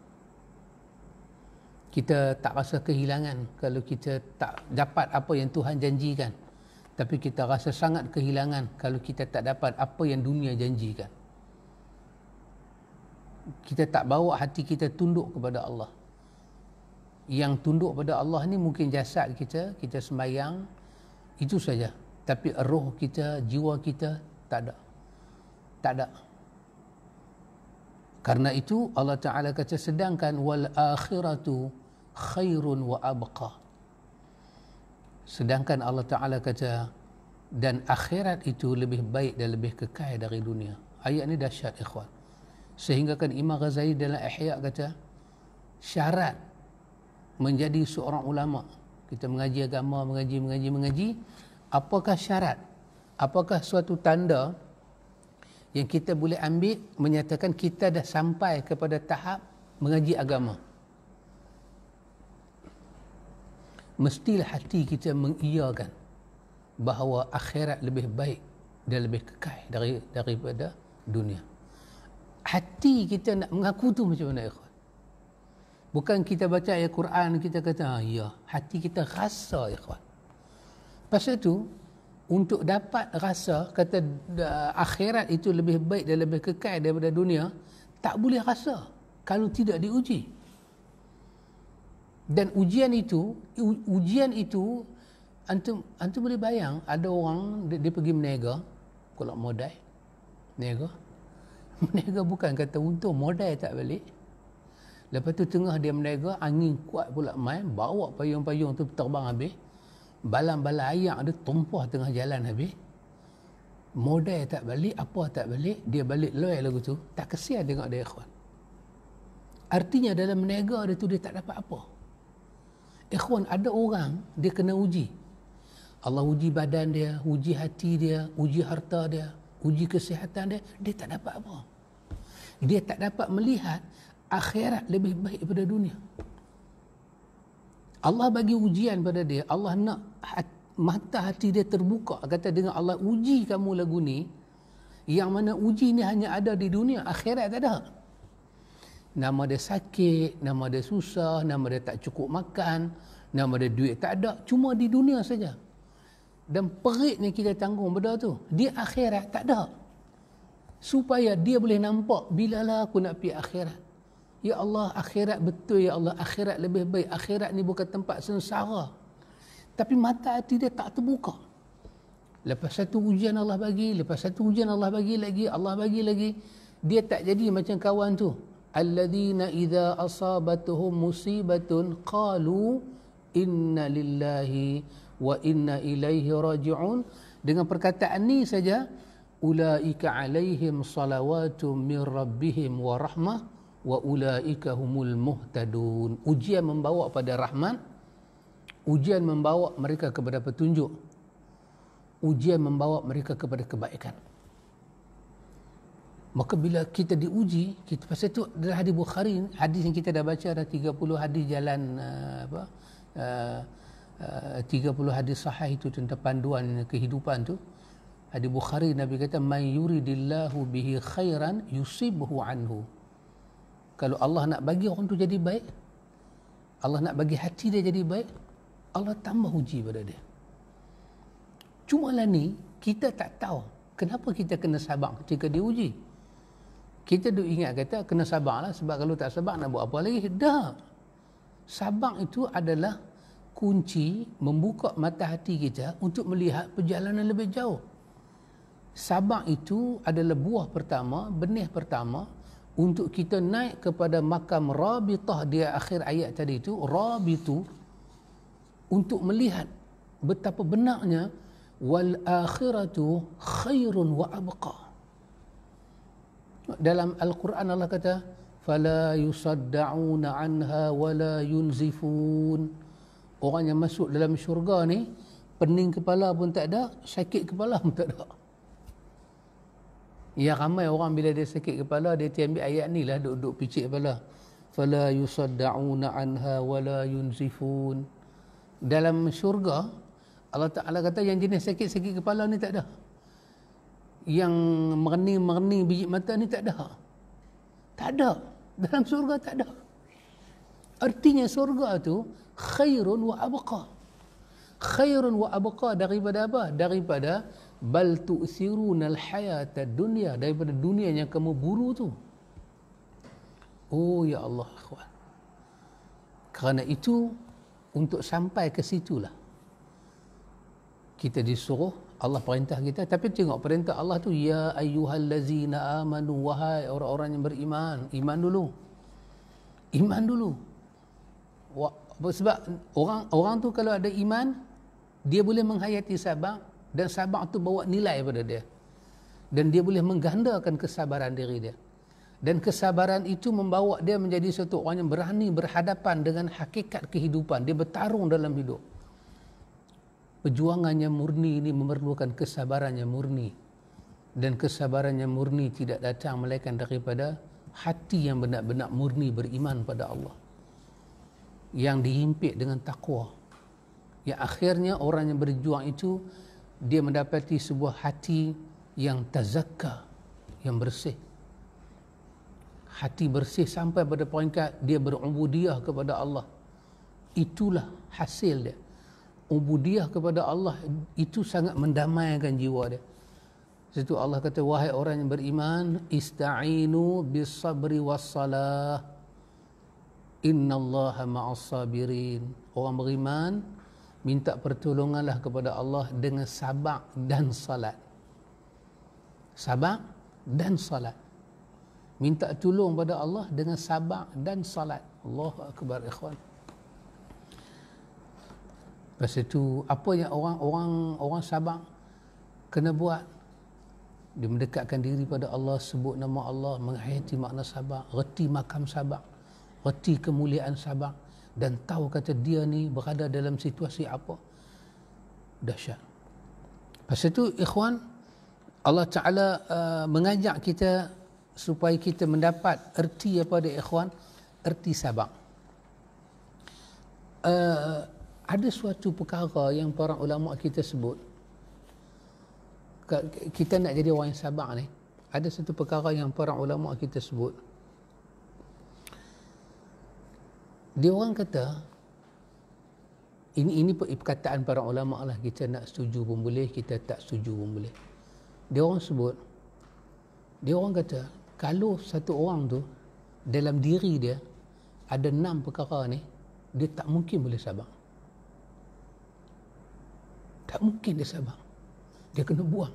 Kita tak rasa kehilangan kalau kita tak dapat apa yang Tuhan janjikan. Tapi kita rasa sangat kehilangan kalau kita tak dapat apa yang dunia janjikan. Kita tak bawa hati kita tunduk kepada Allah. Yang tunduk pada Allah ni mungkin jasad kita sembahyang, itu saja. Tapi roh kita, jiwa kita tak ada. Karena itu Allah Ta'ala kata sedangkan wal akhiratu khairun wa abqa. Sedangkan Allah Ta'ala kata dan akhirat itu lebih baik dan lebih kekal dari dunia. Ayat ni dahsyat ikhwan. Sehingga kan Imam Ghazali dalam Ihya kata syarat menjadi seorang ulama, kita mengaji agama, mengaji, apakah syarat, apakah suatu tanda yang kita boleh ambil menyatakan kita dah sampai kepada tahap mengaji agama? Mestilah hati kita mengiyakan bahawa akhirat lebih baik dan lebih kekal daripada dunia. Hati kita nak mengaku tu macam mana ikhwan? Bukan kita baca ayat Quran kita kata ya, hati kita rasa ikhwan. Pasal tu untuk dapat rasa kata akhirat itu lebih baik dan lebih kekal daripada dunia, tak boleh rasa kalau tidak diuji. Dan ujian itu antum boleh bayang ada orang dia pergi menega, kalau modal menega bukan kata untung, modal tak balik. Lepas tu tengah dia menega, angin kuat pula main, bawa payung-payung tu terbang habis, balang-balang ayak dia tumpah tengah jalan habis, modal tak balik, apa tak balik, dia balik loy lagu tu. Tak kesian tengok dia ikhwan. Artinya dalam menega dia tu dia tak dapat apa. Ikhwan, ada orang dia kena uji. Allah uji badan dia, uji hati dia, uji harta dia, uji kesihatan dia, dia tak dapat apa. Dia tak dapat melihat akhirat lebih baik daripada dunia. Allah bagi ujian pada dia, Allah nak mata hati dia terbuka. Kata dengan Allah uji kamu lagu ni, yang mana uji ni hanya ada di dunia, akhirat tak ada. Nama dia sakit, nama dia susah, nama dia tak cukup makan, nama dia duit tak ada, cuma di dunia saja. Dan perit ni kita tanggung benda tu, di akhirat tak ada. Supaya dia boleh nampak, bilalah aku nak pergi akhirat. Ya Allah, akhirat betul ya Allah, akhirat lebih baik, akhirat ni bukan tempat sengsara. Tapi mata hati dia tak terbuka. Lepas satu ujian Allah bagi, lepas satu ujian Allah bagi lagi, Allah bagi lagi, dia tak jadi macam kawan tu. Alladzina idza asabatuhum musibatun qalu inna lillahi wa inna ilaihi raji'un. Dengan perkataan ni saja ulaika alaihim salawatum min rabbihim wa rahmah wa ulaika humul muhtadun. Ujian membawa pada rahmat, ujian membawa mereka kepada petunjuk, ujian membawa mereka kepada kebaikan. Maka bila kita diuji, kita pasal itu dalam hadis Bukhari, hadis yang kita dah baca ada 30 hadis jalan 30 hadis sahih itu tentang panduan kehidupan tu. Hadis Bukhari, Nabi kata man yuridillahu bihi khairan yusibhu anhu. Kalau Allah nak bagi orang tu jadi baik, Allah nak bagi hati dia jadi baik, Allah tambah uji pada dia. Cuma lah ni kita tak tahu kenapa kita kena sabar ketika diuji. Kita duk ingat kata kena sabarlah, sebab kalau tak sabar nak buat apa lagi? Dah. Sabar itu adalah kunci membuka mata hati kita untuk melihat perjalanan lebih jauh. Sabar itu adalah buah pertama, benih pertama untuk kita naik kepada makam rabitah di akhir ayat tadi itu, rabitu, untuk melihat betapa benarnya wal akhiratu khairun wa abqa. Dalam Al-Quran Allah kata fala yusaddauna anha wala yunzifun. Orang yang masuk dalam syurga ni pening kepala pun tak ada, sakit kepala pun tak ada. Ya, ramai orang bila dia sakit kepala dia ambil ayat ni lah, duduk picit kepala. Fala yusaddauna anha wala yunzifun. Dalam syurga Allah Ta'ala kata yang jenis sakit-sakit kepala ni tak ada. Yang merning-merning biji mata ni tak ada. Tak ada. Dalam surga tak ada. Artinya surga tu khairun wa abqa. Khairun wa abqa daripada apa? Daripada bal tu'thirunal hayatad dunya, daripada dunia yang kamu buru tu. Oh ya Allah, ikhwan. Kerana itu untuk sampai ke situlah kita disuruh, Allah perintah kita, tapi tengok perintah Allah tu ya ayyuhallazina amanu, wahai orang-orang yang beriman, iman dulu. Iman dulu. Sebab orang tu kalau ada iman, dia boleh menghayati sabar, dan sabar tu bawa nilai pada dia. Dan dia boleh menggandakan kesabaran diri dia. Dan kesabaran itu membawa dia menjadi satu orang yang berani berhadapan dengan hakikat kehidupan. Dia bertarung dalam hidup. Perjuangannya murni ini memerlukan kesabarannya murni. Dan kesabarannya murni tidak datang melainkan daripada hati yang benar-benar murni beriman pada Allah. Yang dihimpit dengan takwa. Yang akhirnya orang yang berjuang itu, dia mendapati sebuah hati yang tazakka, yang bersih. Hati bersih sampai pada peringkat dia berubudiyah kepada Allah. Itulah hasil dia. Ubudiyah kepada Allah itu sangat mendamaikan jiwa dia. Situ Allah kata, wahai orang yang beriman, ista'inu bis sabri was salah, innallaha ma'as sabirin. Orang beriman minta pertolonganlah kepada Allah dengan sabar dan salat. Sabar dan salat. Minta tolong pada Allah dengan sabar dan salat. Allahu akbar, ikhwan. Lepas itu, apa yang orang sabar kena buat? Dia mendekatkan diri pada Allah, sebut nama Allah, menghayati makna sabar, reti makam sabar, reti kemuliaan sabar, dan tahu kata dia ni berada dalam situasi apa. Dahsyat. Lepas itu, ikhwan, Allah Ta'ala mengajak kita supaya kita mendapat erti apa dia, ikhwan? Erti sabar. Ada suatu perkara yang para ulama kita sebut, kita nak jadi orang yang sabar ni, ada satu perkara yang para ulama kita sebut. Dia orang kata, ini perkataan para ulama lah, kita nak setuju pun boleh, kita tak setuju pun boleh. Dia orang kata, kalau satu orang tu dalam diri dia ada 6 perkara ni, dia tak mungkin boleh sabar. Tak mungkin dia sabar. Dia kena buang.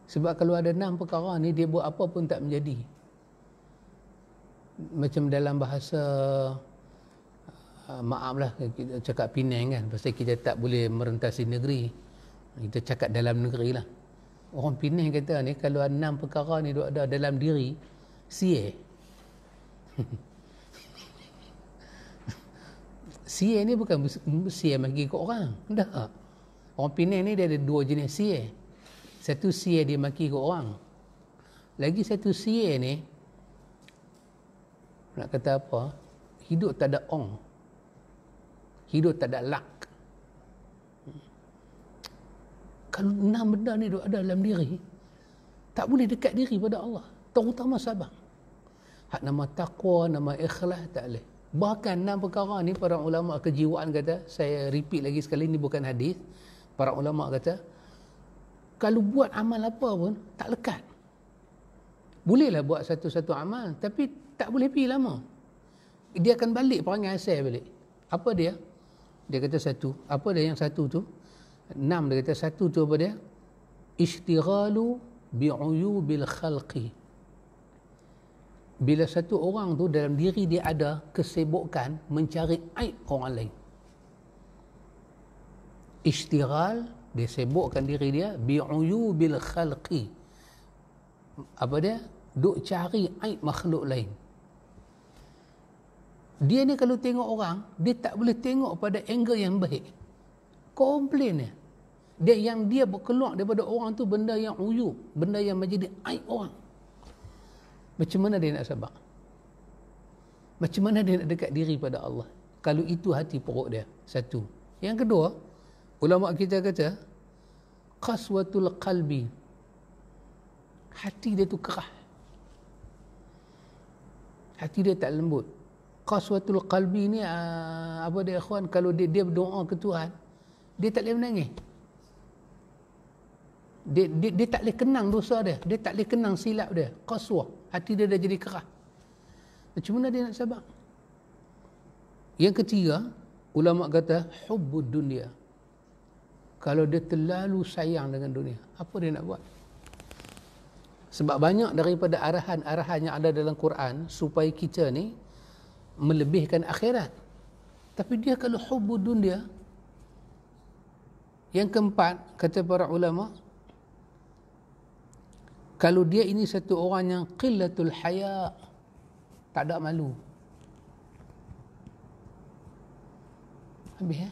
Sebab kalau ada 6 perkara ni, dia buat apa pun tak menjadi. Macam dalam bahasa, maaflah kita cakap Penang kan, pasal kita tak boleh merentasi negeri. Kita cakap dalam negeri lah. Orang Penang kata ni, kalau 6 perkara ni duk ada dalam diri, sia. Sia ni bukan sia maki ke orang. Tak. Orang Penang ni dia ada 2 jenis sia. Satu sia dia maki ke orang. Lagi satu sia ni, nak kata apa, hidup tak ada ong. Hidup tak ada luck. Kalau 6 benda ni ada dalam diri, tak boleh dekat diri pada Allah. Terutama sabar. Hak nama taqwa, nama ikhlas, tak boleh. Bahkan 6 perkara ni para ulama kejiwaan kata, saya repeat lagi sekali, ni bukan hadis. Para ulama kata, kalau buat amal apa pun, tak lekat. Bolehlah buat satu-satu amal, tapi tak boleh pergi lama. Dia akan balik perangai asal balik. Apa dia? Dia kata satu. Apa dia yang satu tu? 6 dia kata satu tu apa dia? Ishtighalu bi'uyubil khalqi. Bila satu orang tu dalam diri dia ada kesibukan mencari aib orang lain. Ishtighal, dia sibukkan diri dia bi'uyubil khalqi. Apa dia? Duk cari aib makhluk lain. Dia ni kalau tengok orang, dia tak boleh tengok pada angle yang baik. Komplain dia. Dia berkeluar daripada orang tu benda yang uyub, benda yang menjadi aib orang. Macam mana dia nak sabar? Macam mana dia nak dekat diri pada Allah? Kalau itu hati perut dia. Satu. Yang kedua, ulama kita kata, qaswatul qalbi. Hati dia tu kerah. Hati dia tak lembut. Qaswatul qalbi ni apa dia ikhwan, kalau dia berdoa ke Tuhan, dia tak boleh menangis. Dia tak boleh kenang dosa dia. Dia tak boleh kenang silap dia. Qaswah. Hati dia dah jadi kerah. Macam mana dia nak sabar? Yang ketiga, ulama kata hubbud dunia. Kalau dia terlalu sayang dengan dunia, apa dia nak buat? Sebab banyak daripada arahan-arahan yang ada dalam Quran supaya kita ni melebihkan akhirat. Tapi dia kalau hubbud dunia. Yang keempat, kata para ulama, kalau dia ini satu orang yang qillatul haya, tak ada malu. Habis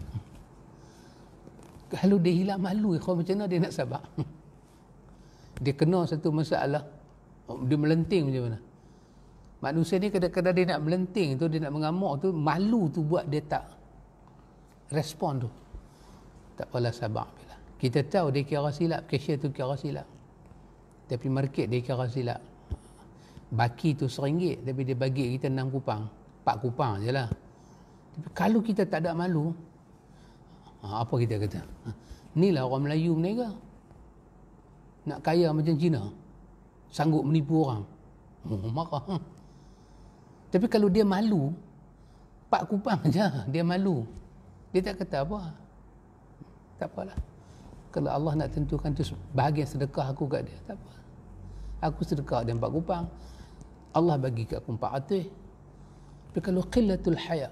Kalau dia hilang malu, macam mana dia nak sabar? Dia kena satu masalah, dia melenting macam mana? Manusia ni kadang-kadang dia nak melenting tu, dia nak mengamuk tu, malu tu buat dia tak respon tu. Tak apalah, sabar. Kita tahu dia kira silap, cashier tu kira silap. Tapi market dia kira silap. Baki tu RM1, tapi dia bagi kita 6 kupang. 4 kupang je lah. Tapi kalau kita tak ada malu, apa kita kata? Inilah orang Melayu berniaga. Nak kaya macam Cina. Sanggup menipu orang. Marah. Tapi kalau dia malu, 4 kupang je, dia malu. Dia tak kata apa. Tak apalah. Kalau Allah nak tentukan tu bahagian sedekah aku kat dia, tak apa. Aku sedekah dia 4 kupang. Allah bagi kat aku 400. Tapi kalau qillatul haya,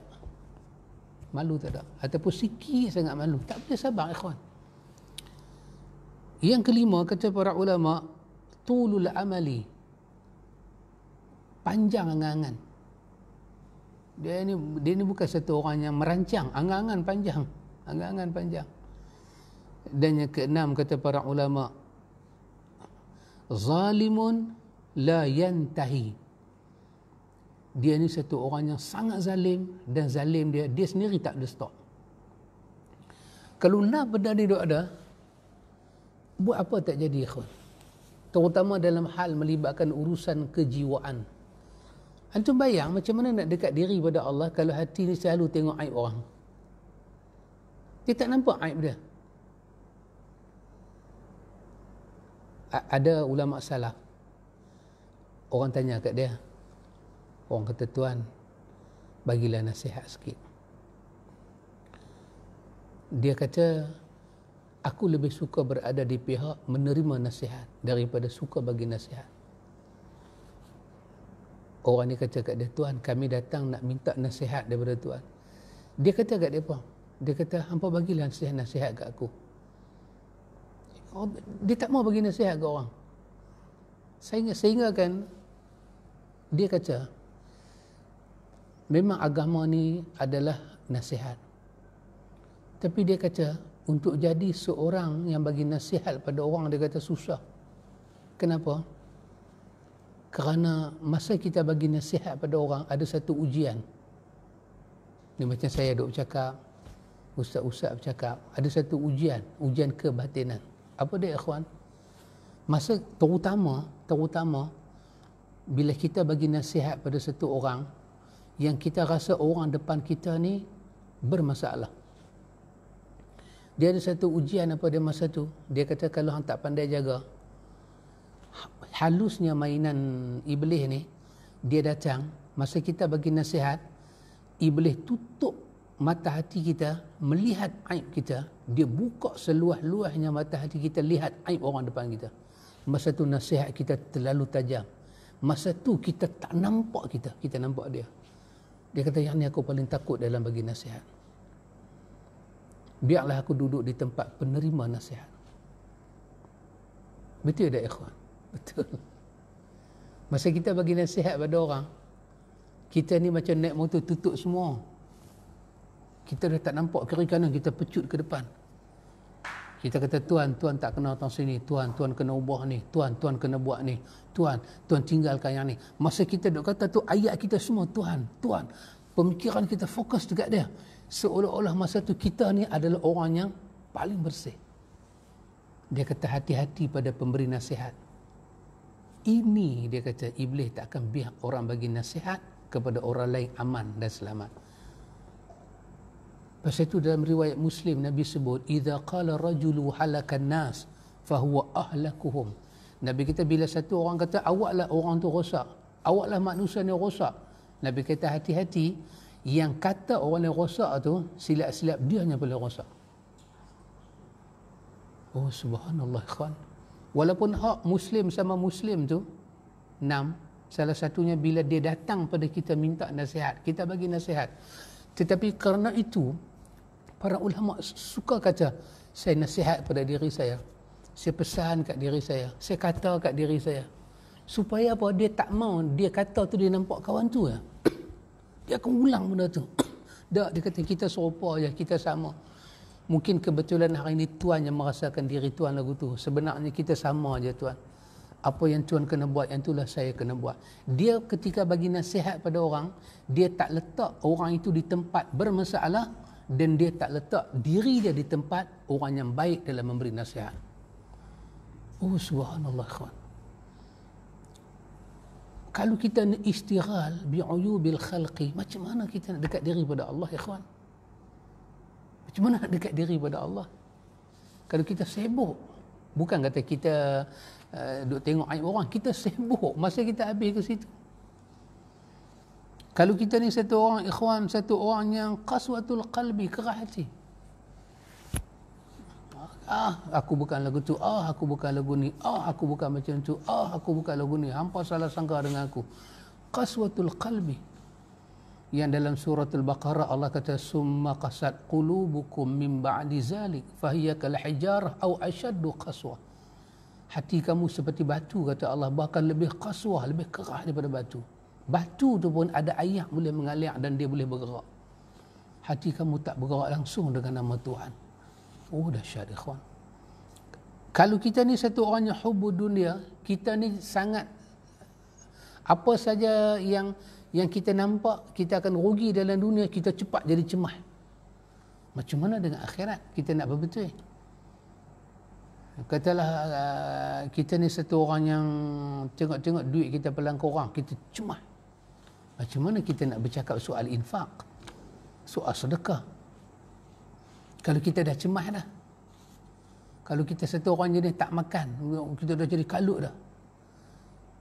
malu tak ada. Ataupun sikit sangat malu, tak boleh sabar ikhwan. Yang kelima, kata para ulama, tulul amali. Panjang angan-angan. Dia ni bukan satu orang yang merancang, angan-angan panjang. Angan-angan panjang. Dan yang keenam, kata para ulama, zalimun la yantahi. Dia ni satu orang yang sangat zalim, dan zalim dia sendiri tak ada stop. Kalau nak benda ni duk ada, buat apa tak jadi ikhwan? Terutama dalam hal melibatkan urusan kejiwaan. Antum bayang macam mana nak dekat diri pada Allah kalau hati ni selalu tengok aib orang. Dia tak nampak aib dia. Ada ulama salaf, orang tanya kat dia, orang kata, Tuan, bagilah nasihat sikit. Dia kata, aku lebih suka berada di pihak menerima nasihat daripada suka bagi nasihat. Orang ni kata kat dia, Tuan, kami datang nak minta nasihat daripada Tuan. Dia kata kat dia apa? Dia kata, hampa bagilah nasihat kat aku. Dia tak mau bagi nasihat ke orang. Sehingga kan dia kata, memang agama ni adalah nasihat. Tapi dia kata, untuk jadi seorang yang bagi nasihat pada orang, dia kata susah. Kenapa? Kerana masa kita bagi nasihat pada orang, ada satu ujian. Ni macam saya duk bercakap, ustaz-ustaz bercakap, ada satu ujian kebatinan. Apa dia, ikhwan? Masa terutama bila kita bagi nasihat pada satu orang yang kita rasa orang depan kita ni bermasalah. Dia ada satu ujian apa dia masa tu. Dia kata kalau hang tak pandai jaga, halusnya mainan iblis ni, dia datang, masa kita bagi nasihat, iblis tutup mata hati kita melihat aib kita. Dia buka seluas-luasnya mata hati kita lihat aib orang depan kita. Masa tu nasihat kita terlalu tajam. Masa tu kita tak nampak kita nampak dia. Dia kata, yang ni aku paling takut dalam bagi nasihat. Biarlah aku duduk di tempat penerima nasihat. Betul tak, ikhwan? Betul. Masa kita bagi nasihat pada orang, kita ni macam naik motor tutup semua. Kita dah tak nampak kiri kanan, kita pecut ke depan. Kita kata, Tuan tak kena datang sini. Tuan kena ubah ni. Tuan kena buat ni. Tuan tinggalkan yang ni. Masa kita duk kata tu, ayat kita semua Tuhan. Pemikiran kita fokus dekat dia. Seolah-olah masa tu kita ni adalah orang yang paling bersih. Dia kata, hati-hati pada pemberi nasihat. Ini dia kata, iblis tak akan biar orang bagi nasihat kepada orang lain aman dan selamat. Pasal itu dalam riwayat Muslim Nabi sebut, idza qala rajulu halakan nas fahuwa ahlakuhum. Nabi kata bila satu orang kata awaklah orang tu rosak, awaklah manusia ni rosak, Nabi kata hati-hati, yang kata orang yang rosak tu silap-silap dia hanya boleh rosak. Oh subhanallah, ikhwan. Walaupun hak Muslim sama Muslim tu 6, salah satunya bila dia datang pada kita minta nasihat, kita bagi nasihat. Tetapi kerana itu, para ulama suka kata, saya nasihat pada diri saya pesan kat diri saya kata kat diri saya. Supaya apa? Dia tak mau, dia kata tu dia nampak kawan tu ya. Dia akan ulang benda tu. Tak, dia kata kita serupa je, kita sama. Mungkin kebetulan hari ini Tuan yang merasakan diri Tuan lagu tu. Sebenarnya kita sama je Tuan. Apa yang Tuan kena buat, yang itulah saya kena buat. Dia ketika bagi nasihat pada orang, dia tak letak orang itu di tempat bermasalah dan dia tak letak diri dia di tempat orang yang baik dalam memberi nasihat. Oh subhanallah, ikhwan. Kalau kita nak istighal bi'uyubil khalqi, macam mana kita nak dekat diri pada Allah, ikhwan? Macam mana nak dekat diri pada Allah? Kalau kita sibuk, bukan kata kita duk tengok aib orang, kita sibuk masa kita habis ke situ. Kalau kita ni satu orang, ikhwan, satu orang yang qaswatul qalbi, kerah hati. Aku bukan lagu tu, aku bukan lagu ni, aku bukan macam tu, aku bukan lagu ni, hampa salah sangka dengan aku. Qaswatul qalbi. Yang dalam surah Al-Baqarah Allah kata, summa qasat qulubukum min ba'di zalik fahiya kal hijarah aw ashaddu qaswah. Hati kamu seperti batu, kata Allah, bahkan lebih qaswah, lebih kerah daripada batu. Batu tu pun ada air boleh mengalir dan dia boleh bergerak. Hati kamu tak bergerak langsung dengan nama Tuhan. Oh dahsyat, ikhwan. Kalau kita ni satu orang yang hubbu dunia, kita ni sangat, apa saja yang kita nampak kita akan rugi dalam dunia, kita cepat jadi cemas. Macam mana dengan akhirat? Kita nak berbetul. Katalah kita ni satu orang yang tengok-tengok duit kita pelang korang, kita cemas. Macam mana kita nak bercakap soal infak, soal sedekah? Kalau kita dah cemas dah. Kalau kita satu orang jenis tak makan, kita dah jadi kalut dah.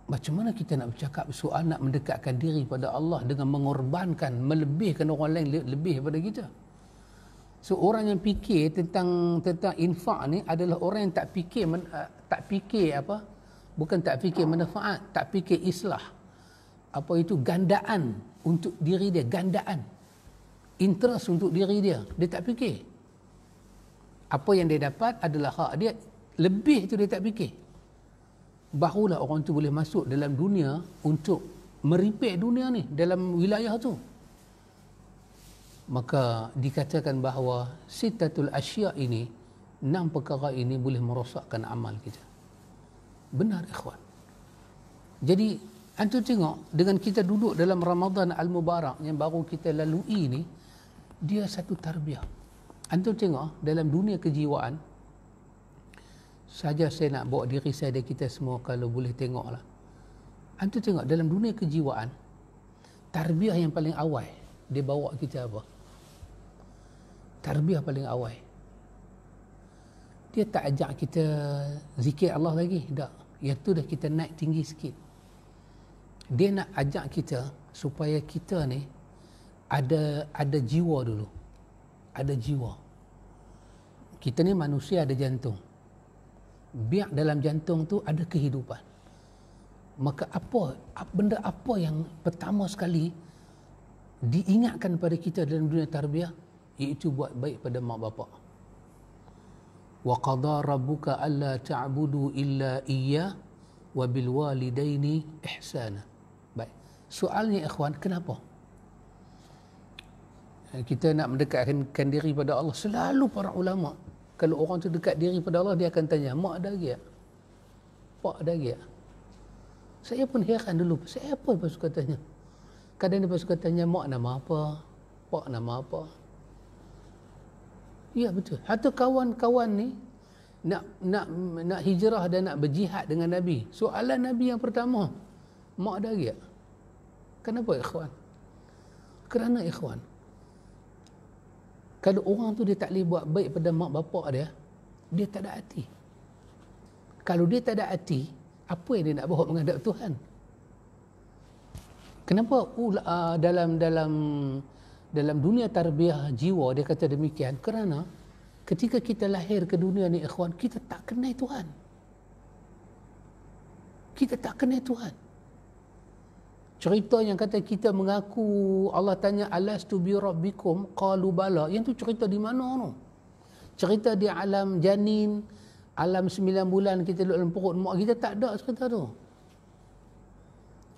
Macam mana kita nak bercakap soal nak mendekatkan diri pada Allah dengan mengorbankan, melebihkan orang lain lebih daripada kita? So orang yang fikir tentang infak ni adalah orang yang tak fikir apa? Bukan tak fikir manfaat, tak fikir islah. Apa itu gandaan untuk diri dia, gandaan. Interest untuk diri dia, dia tak fikir. Apa yang dia dapat adalah hak dia, lebih tu dia tak fikir. Barulah orang tu boleh masuk dalam dunia untuk meripik dunia ni dalam wilayah tu. Maka dikatakan bahawa sittatul asya ini, 6 perkara ini boleh merosakkan amal kita. Benar ikhwan. Jadi antum tengok, dengan kita duduk dalam Ramadan Al-Mubarak yang baru kita lalui ni, dia satu tarbiyah. Antum tengok dalam dunia kejiwaan, saja saya nak bawa diri saya dan kita semua kalau boleh tengoklah. Antum tengok dalam dunia kejiwaan, tarbiyah yang paling awal dia bawa kita apa? Tarbiyah paling awal. Dia tak ajak kita zikir Allah lagi, tak. Yang tu dah kita naik tinggi sikit. Dia nak ajak kita supaya kita ni ada jiwa dulu. Ada jiwa. Kita ni manusia ada jantung. Biar dalam jantung tu ada kehidupan. Maka benda apa yang pertama sekali diingatkan pada kita dalam dunia tarbiyah, iaitu buat baik pada mak bapak. Wa qada rabbuka alla ta'budu illa iyyah wa bil walidaini ihsana. Baik. Soalnya ikhwan, kenapa? Kita nak mendekatkan diri pada Allah, selalu para ulama kalau orang tu dekat diri pada Allah, dia akan tanya, mak ada lagi tak? Pak ada lagi tak? Saya pun heran dulu, saya apa dia suka tanya? Kadang dia suka tanya, mak nama apa? Pak nama apa? Ya betul. Atau kawan-kawan ni nak hijrah dan nak berjihad dengan Nabi. Soalan Nabi yang pertama, mak ada lagi tak? Kenapa ikhwan? Kerana ikhwan, kalau orang tu dia tak boleh buat baik pada mak bapak dia tak ada hati. Kalau dia tak ada hati, apa yang dia nak bawa menghadap Tuhan? Kenapa dalam dunia tarbiyah jiwa dia kata demikian? Kerana ketika kita lahir ke dunia ni ikhwan, kita tak kenal Tuhan. Kita tak kenal Tuhan. Cerita yang kata kita mengaku, Allah tanya alastu bi rabbikum qalu bala, yang tu cerita di mana tu? Cerita di alam janin, alam 9 bulan kita duduk dalam perut mak kita, tak ada cerita tu.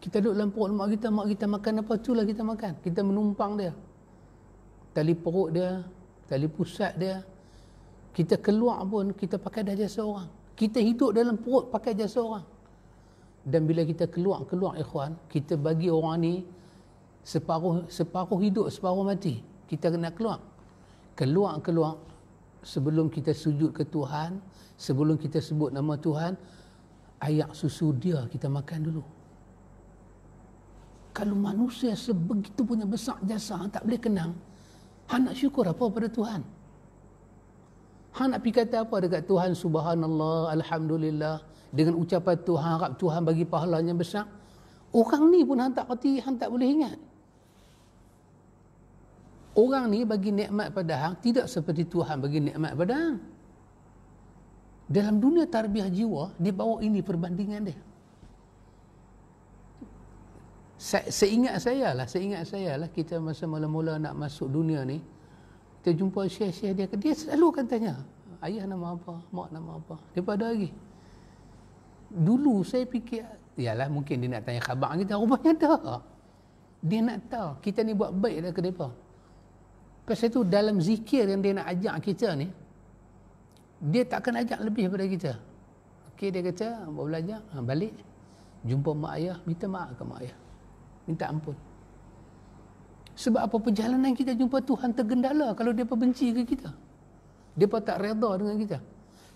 Kita duduk dalam perut mak kita makan apa, itulah kita makan. Kita menumpang dia. Tali perut dia, tali pusat dia. Kita keluar pun kita pakai dah jasa orang. Kita hidup dalam perut pakai jasa orang. Dan bila kita keluar ikhwan, kita bagi orang ni separuh hidup, separuh mati. Kita kena keluar sebelum kita sujud ke Tuhan, sebelum kita sebut nama Tuhan, ayak susu dia kita makan dulu. Kalau manusia sebegitu punya besar jasa, tak boleh kenang, hang nak syukur apa pada Tuhan? Hang nak pergi kata apa dekat Tuhan? Subhanallah, Alhamdulillah, dengan ucapan Tuhan, harap Tuhan bagi pahala yang besar. Orang ni pun hang tak reti, hang tak boleh ingat. Orang ni bagi nikmat pada hang tidak seperti Tuhan bagi nikmat pada hang. Dalam dunia tarbiyah jiwa, dia bawa ini perbandingan dia. Seingat saya lah, kita masa mula-mula nak masuk dunia ni, kita jumpa syekh-syekh dia selalu akan tanya, ayah nama apa, mak nama apa, daripada lagi. Dulu saya fikir, yalah mungkin dia nak tanya khabar kita, rupanya tak. Dia nak tahu kita ni buat baik dah ke depa. Pasal itu dalam zikir yang dia nak ajak kita ni, dia takkan ajak lebih daripada kita. Okey, dia kata, buat belajar, balik, jumpa mak ayah, minta maaf ke mak ayah. Minta ampun. Sebab apa? Perjalanan kita jumpa Tuhan tergendala kalau depa benci ke kita. Depa tak redha dengan kita.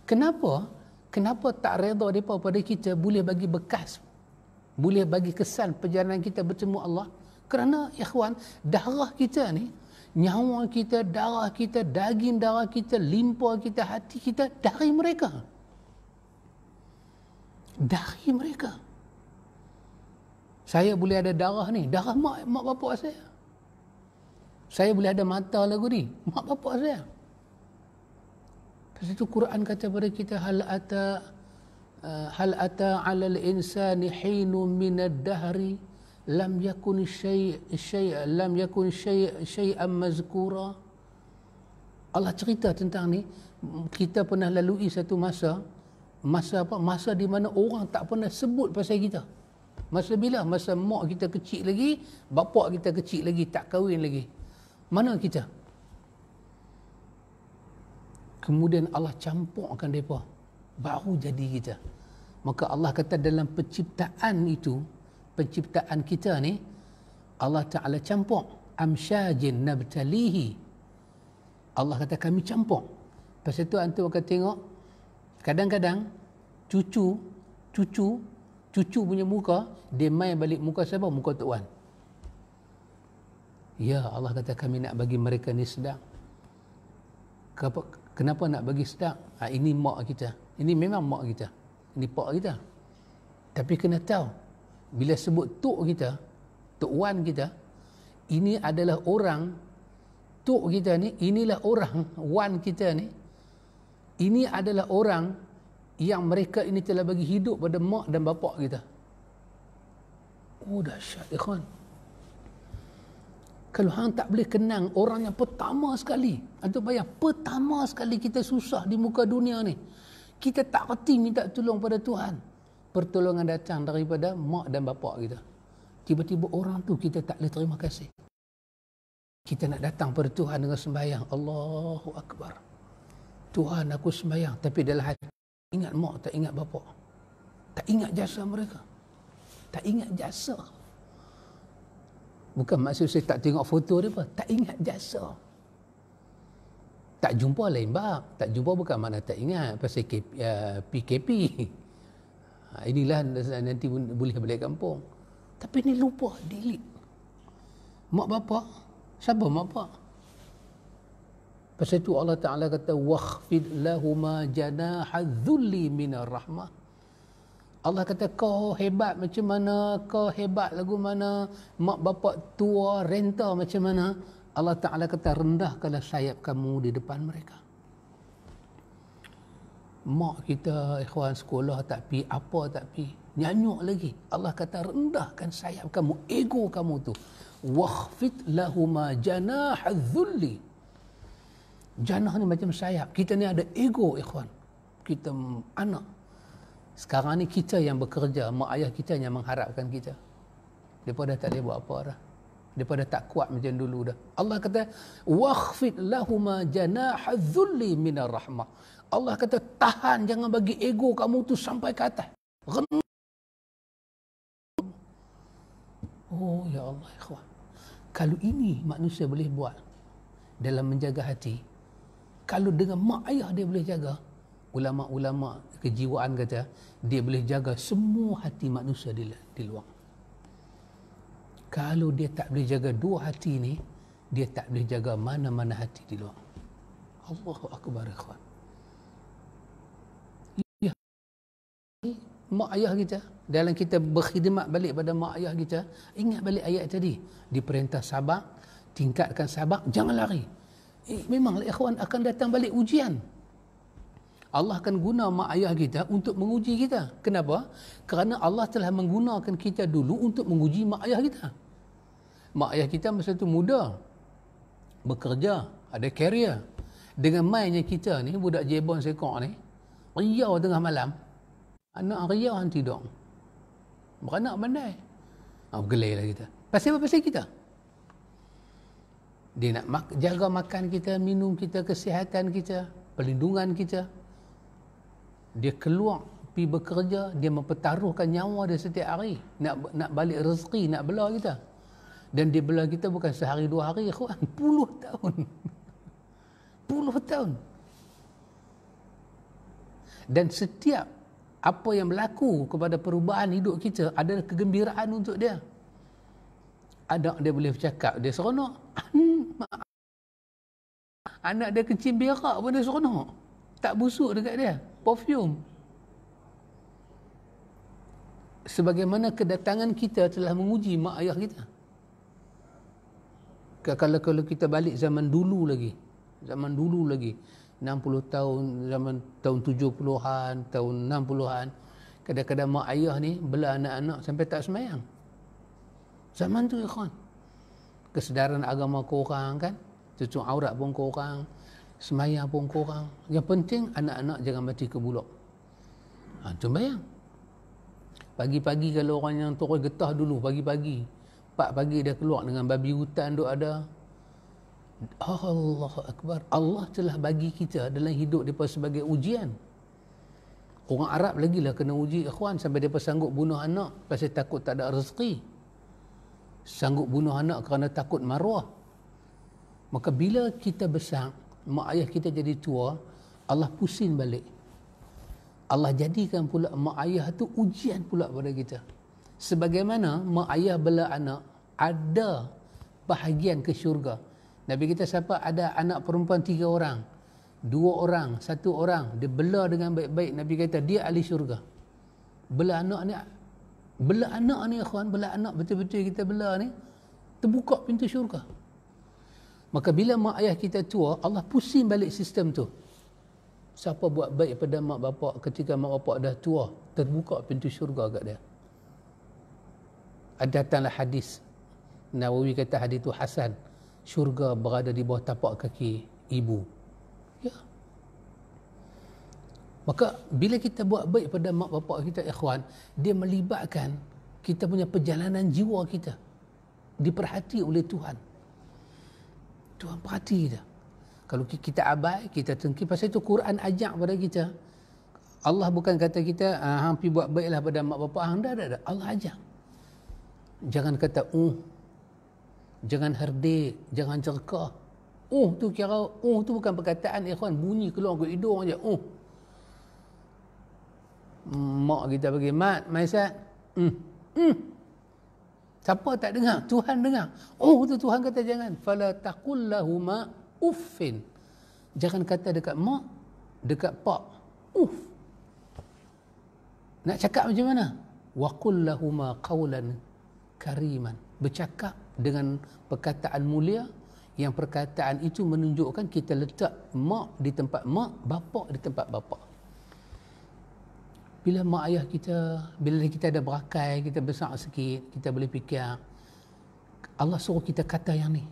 Kenapa? Kenapa tak redha depa pada kita boleh bagi bekas, boleh bagi kesan perjalanan kita bertemu Allah? Kerana ikhwan, darah kita ni, nyawa kita, darah kita, daging darah kita, limpa kita, hati kita dari mereka. Dari mereka. Saya boleh ada darah ni, darah mak bapak saya. Saya boleh ada mata lagu ni, mak bapak saya. Pasal itu Quran kata pada kita, hal ata 'alal insani hinun minad dahri lam yakun syai'an mazkura. Allah cerita tentang ni, kita pernah lalui satu masa Masa apa? Masa di mana orang tak pernah sebut pasal kita. Masa bila? Masa mak kita kecil lagi, bapak kita kecil lagi, tak kahwin lagi. Mana kita? Kemudian Allah campurkan mereka, baru jadi kita. Maka Allah kata dalam penciptaan itu, penciptaan kita ni, Allah Ta'ala campur. Amsyajin nabtalihi. Allah kata kami campur. Pasal tu antum akan tengok, kadang-kadang cucu punya muka, dia main balik muka siapa? Muka Tok Wan. Ya, Allah kata kami nak bagi mereka ni sedang. Kenapa nak bagi sedang? Ini mak kita. Ini memang mak kita. Ini pak kita. Tapi kena tahu, bila sebut Tok kita, Tok Wan kita, ini adalah orang, Tok kita ni, inilah orang, Wan kita ni, ini adalah orang yang mereka ini telah bagi hidup pada mak dan bapak kita. Oh, dahsyat, ikhwan. Kalau hang tak boleh kenang orang yang pertama sekali, antum bayang, pertama sekali kita susah di muka dunia ni, kita tak reti minta tolong pada Tuhan, pertolongan datang daripada mak dan bapak kita. Tiba-tiba orang tu kita tak boleh terima kasih. Kita nak datang pada Tuhan dengan sembahyang, Allahu Akbar, Tuhan aku sembahyang, tapi dalam hati ingat mak, tak ingat bapak, tak ingat jasa mereka, tak ingat jasa. Bukan maksud saya tak tengok foto dia apa, tak ingat jasa. Tak jumpa lain bab, tak jumpa bukan makna tak ingat pasal PKP. Inilah nanti boleh balik kampung. Tapi ni lupa, delete. Mak bapak, siapa mak bapak? Pasal itu Allah Ta'ala kata wakhfid lahuma janaha dhulli minar rahmah. Allah kata kau hebat macam mana, kau hebat lagu mana, mak bapak tua renta macam mana, Allah Ta'ala kata rendahkanlah sayap kamu di depan mereka. Mak kita, ikhwan, sekolah tak pi, apa tak pi, nyanyuk lagi. Allah kata rendahkan sayap kamu, ego kamu tu. Wakhfid lahuma janaha dhulli. Janah ni macam sayap. Kita ni ada ego, ikhwan. Kita anak. Sekarang ni kita yang bekerja, mak ayah kita yang mengharapkan kita. Mereka dah tak boleh buat apa dah. Mereka dah tak kuat macam dulu dah. Allah kata, wakhfid lahuma janaha dhulli minar rahmah. Allah kata, tahan, jangan bagi ego kamu tu sampai ke atas. Oh ya Allah, ikhwan. Kalau ini manusia boleh buat dalam menjaga hati, kalau dengan mak ayah dia boleh jaga, ulama-ulama kejiwaan kata dia boleh jaga semua hati manusia di luar. Kalau dia tak boleh jaga dua hati ni, dia tak boleh jaga mana-mana hati di luar. Allahu Akbar, ikhwan. Ya. Mak ayah kita, dalam kita berkhidmat balik pada mak ayah kita, ingat balik ayat tadi, diperintah sabar, tingkatkan sabar, jangan lari. Memanglah ikhwan akan datang balik ujian. Allah akan guna mak ayah kita untuk menguji kita. Kenapa? Kerana Allah telah menggunakan kita dulu untuk menguji mak ayah kita. Mak ayah kita masa tu muda, bekerja, ada karier. Dengan mainnya kita ni, budak jebon sekok ni, riau tengah malam, anak riau han tidur. Beranak pandai. Bergelai lah kita. Pasal apa? Pasal kita. Dia nak jaga makan kita, minum kita, kesihatan kita, perlindungan kita. Dia keluar, pergi bekerja, dia mempertaruhkan nyawa dia setiap hari. Nak balik rezeki, nak bela kita. Dan dia bela kita bukan sehari dua hari, ikhwan. Puluh tahun. Puluh tahun. Dan setiap apa yang berlaku kepada perubahan hidup kita adalah kegembiraan untuk dia. Anak dia boleh bercakap, dia seronok. Anak dia kecil berak pun dia seronok. Tak busuk dekat dia. Perfume. Sebagaimana kedatangan kita telah menguji mak ayah kita. Kalau kita balik zaman dulu lagi, 60 tahun, zaman tahun 70-an, tahun 60-an, kadang-kadang mak ayah ni bela anak-anak sampai tak semayang. Zaman tu, ikhwan, kesedaran agama korang kan, tutup aurat pun korang, semayang pun korang. Yang penting anak-anak jangan mati ke bulak. Tu bayang. Pagi-pagi kalau orang yang terus getah dulu, pagi-pagi 4 pagi dia keluar dengan babi hutan duk ada. Allahu Akbar. Allah telah bagi kita dalam hidup depa sebagai ujian. Orang Arab lagi lah kena uji ikhwan sampai depa sanggup bunuh anak pasal takut tak ada rezeki. Sanggup bunuh anak kerana takut maruah. Maka bila kita besar, mak ayah kita jadi tua, Allah pusing balik. Allah jadikan pula mak ayah tu ujian pula pada kita. Sebagaimana mak ayah bela anak, ada bahagian ke syurga. Nabi kita siapa ada anak perempuan 3 orang, 2 orang, 1 orang, dia bela dengan baik-baik. Nabi kata dia ahli syurga. Bela anak ni, ikhwan, bela anak betul-betul kita bela ni, terbuka pintu syurga. Maka bila mak ayah kita tua, Allah pusing balik sistem tu. Siapa buat baik pada mak bapak ketika mak bapak dah tua, terbuka pintu syurga kat dia. Datanglah hadis, Nawawi kata hadis tu hasan, syurga berada di bawah tapak kaki ibu. Ya. Maka bila kita buat baik pada mak bapak kita, ikhwan, dia melibatkan kita punya perjalanan jiwa kita, diperhati oleh Tuhan. Tuhan perhati kita. Kalau kita abai, kita tengki. Pasal itu Quran ajak pada kita. Allah bukan kata kita hang pi buat baiklah pada mak bapak hang, dah. Allah ajak. Jangan kata jangan herdik, jangan jerkah. Tu kira tu bukan perkataan, ikhwan, bunyi keluar ke hidung aja. Mak kita bagi mat, maisat. Siapa tak dengar? Tuhan dengar. Tu Tuhan kata jangan. Fala taqul lahuma uffin. Jangan kata dekat mak, dekat pak, uff. Nak cakap macam mana? Wa qul lahuma qawlan kariman. Bercakap dengan perkataan mulia, yang perkataan itu menunjukkan kita letak mak di tempat mak, bapak di tempat bapak. Bila mak ayah kita, bila kita ada berakai, kita besar sikit, kita boleh fikir, Allah suruh kita kata yang ni.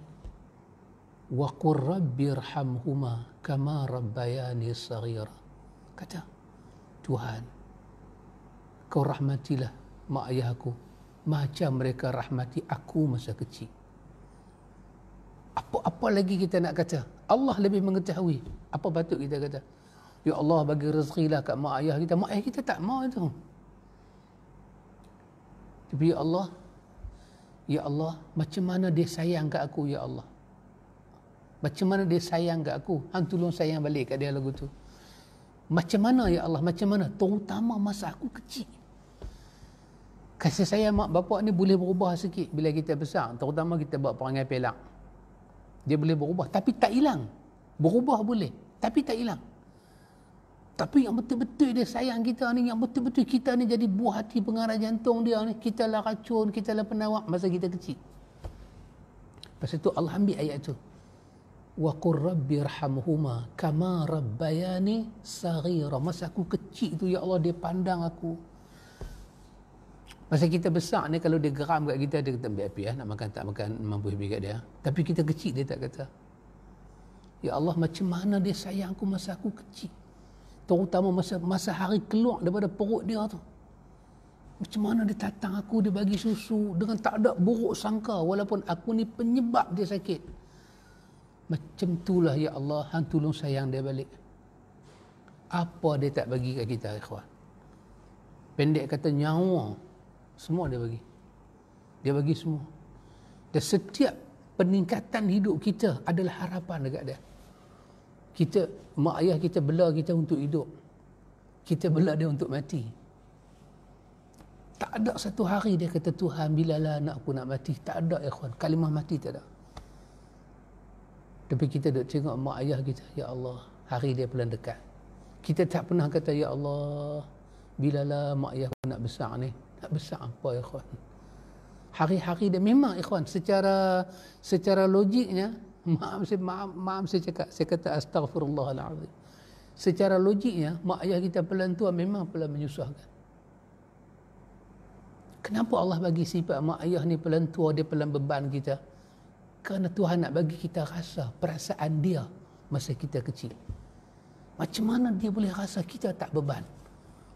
Wa qur rabbirhamhuma kama rabbayani saghira. Kata, Tuhan, kau rahmatilah mak ayah aku macam mereka rahmati aku masa kecil. Apa lagi kita nak kata? Allah lebih mengetahui. Apa patut kita kata? Ya Allah, bagi rezeki lah kat mak ayah kita. Mak ayah kita tak mau itu. Tapi Ya Allah, macam mana dia sayang kat aku, Ya Allah. Macam mana dia sayang kat aku. Hang tolong sayang balik kat dia lagu tu. Macam mana, Ya Allah, macam mana? Terutama masa aku kecil. Kasih sayang mak bapak ni boleh berubah sikit bila kita besar. Terutama kita buat perangai pelak. Dia boleh berubah, tapi tak hilang. Berubah boleh, tapi tak hilang. Tapi yang betul-betul dia sayang kita ni, yang betul-betul kita ni jadi buah hati pengarah jantung dia ni, kita lah racun, kita lah penawak masa kita kecil. Pasal tu Allah ambil ayat tu. Wa qur rabbirhamhuma kama rabbayani saghira. Masa aku kecil tu, Ya Allah, dia pandang aku. Masa kita besar ni, kalau dia geram kat kita, dia kata biar nak makan tak makan, mampu habis kat dia. Tapi kita kecil, dia tak kata. Ya Allah, macam mana dia sayang aku masa aku kecil. Terutama masa hari keluar daripada perut dia tu. Macam mana dia tatang aku, dia bagi susu dengan tak ada buruk sangka, walaupun aku ni penyebab dia sakit. Macam itulah, Ya Allah, hang tolong sayang dia balik. Apa dia tak bagi kat kita, ikhwan? Pendek kata nyawa, semua dia bagi. Dia bagi semua. Dan setiap peningkatan hidup kita adalah harapan dekat dia. Mak ayah kita bela kita untuk hidup. Kita bela dia untuk mati. Tak ada satu hari dia kata, Tuhan, bilalah anak aku nak mati. Tak ada, ikhwan. Kalimah mati tak ada. Tapi kita duk tengok mak ayah kita, Ya Allah, hari dia pelan dekat. Kita tak pernah kata, Ya Allah, bilalah mak ayah aku nak besar ni. Nak besar apa, ikhwan? Hari-hari dia memang, ikhwan, secara logiknya, maaf saya cakap, saya kata astaghfirullahalazim. Secara logiknya, mak ayah kita pelan tua memang pelan menyusahkan. Kenapa Allah bagi sifat mak ayah ni pelan tua, dia pelan beban kita? Kerana Tuhan nak bagi kita rasa perasaan dia masa kita kecil. Macam mana dia boleh rasa kita tak beban?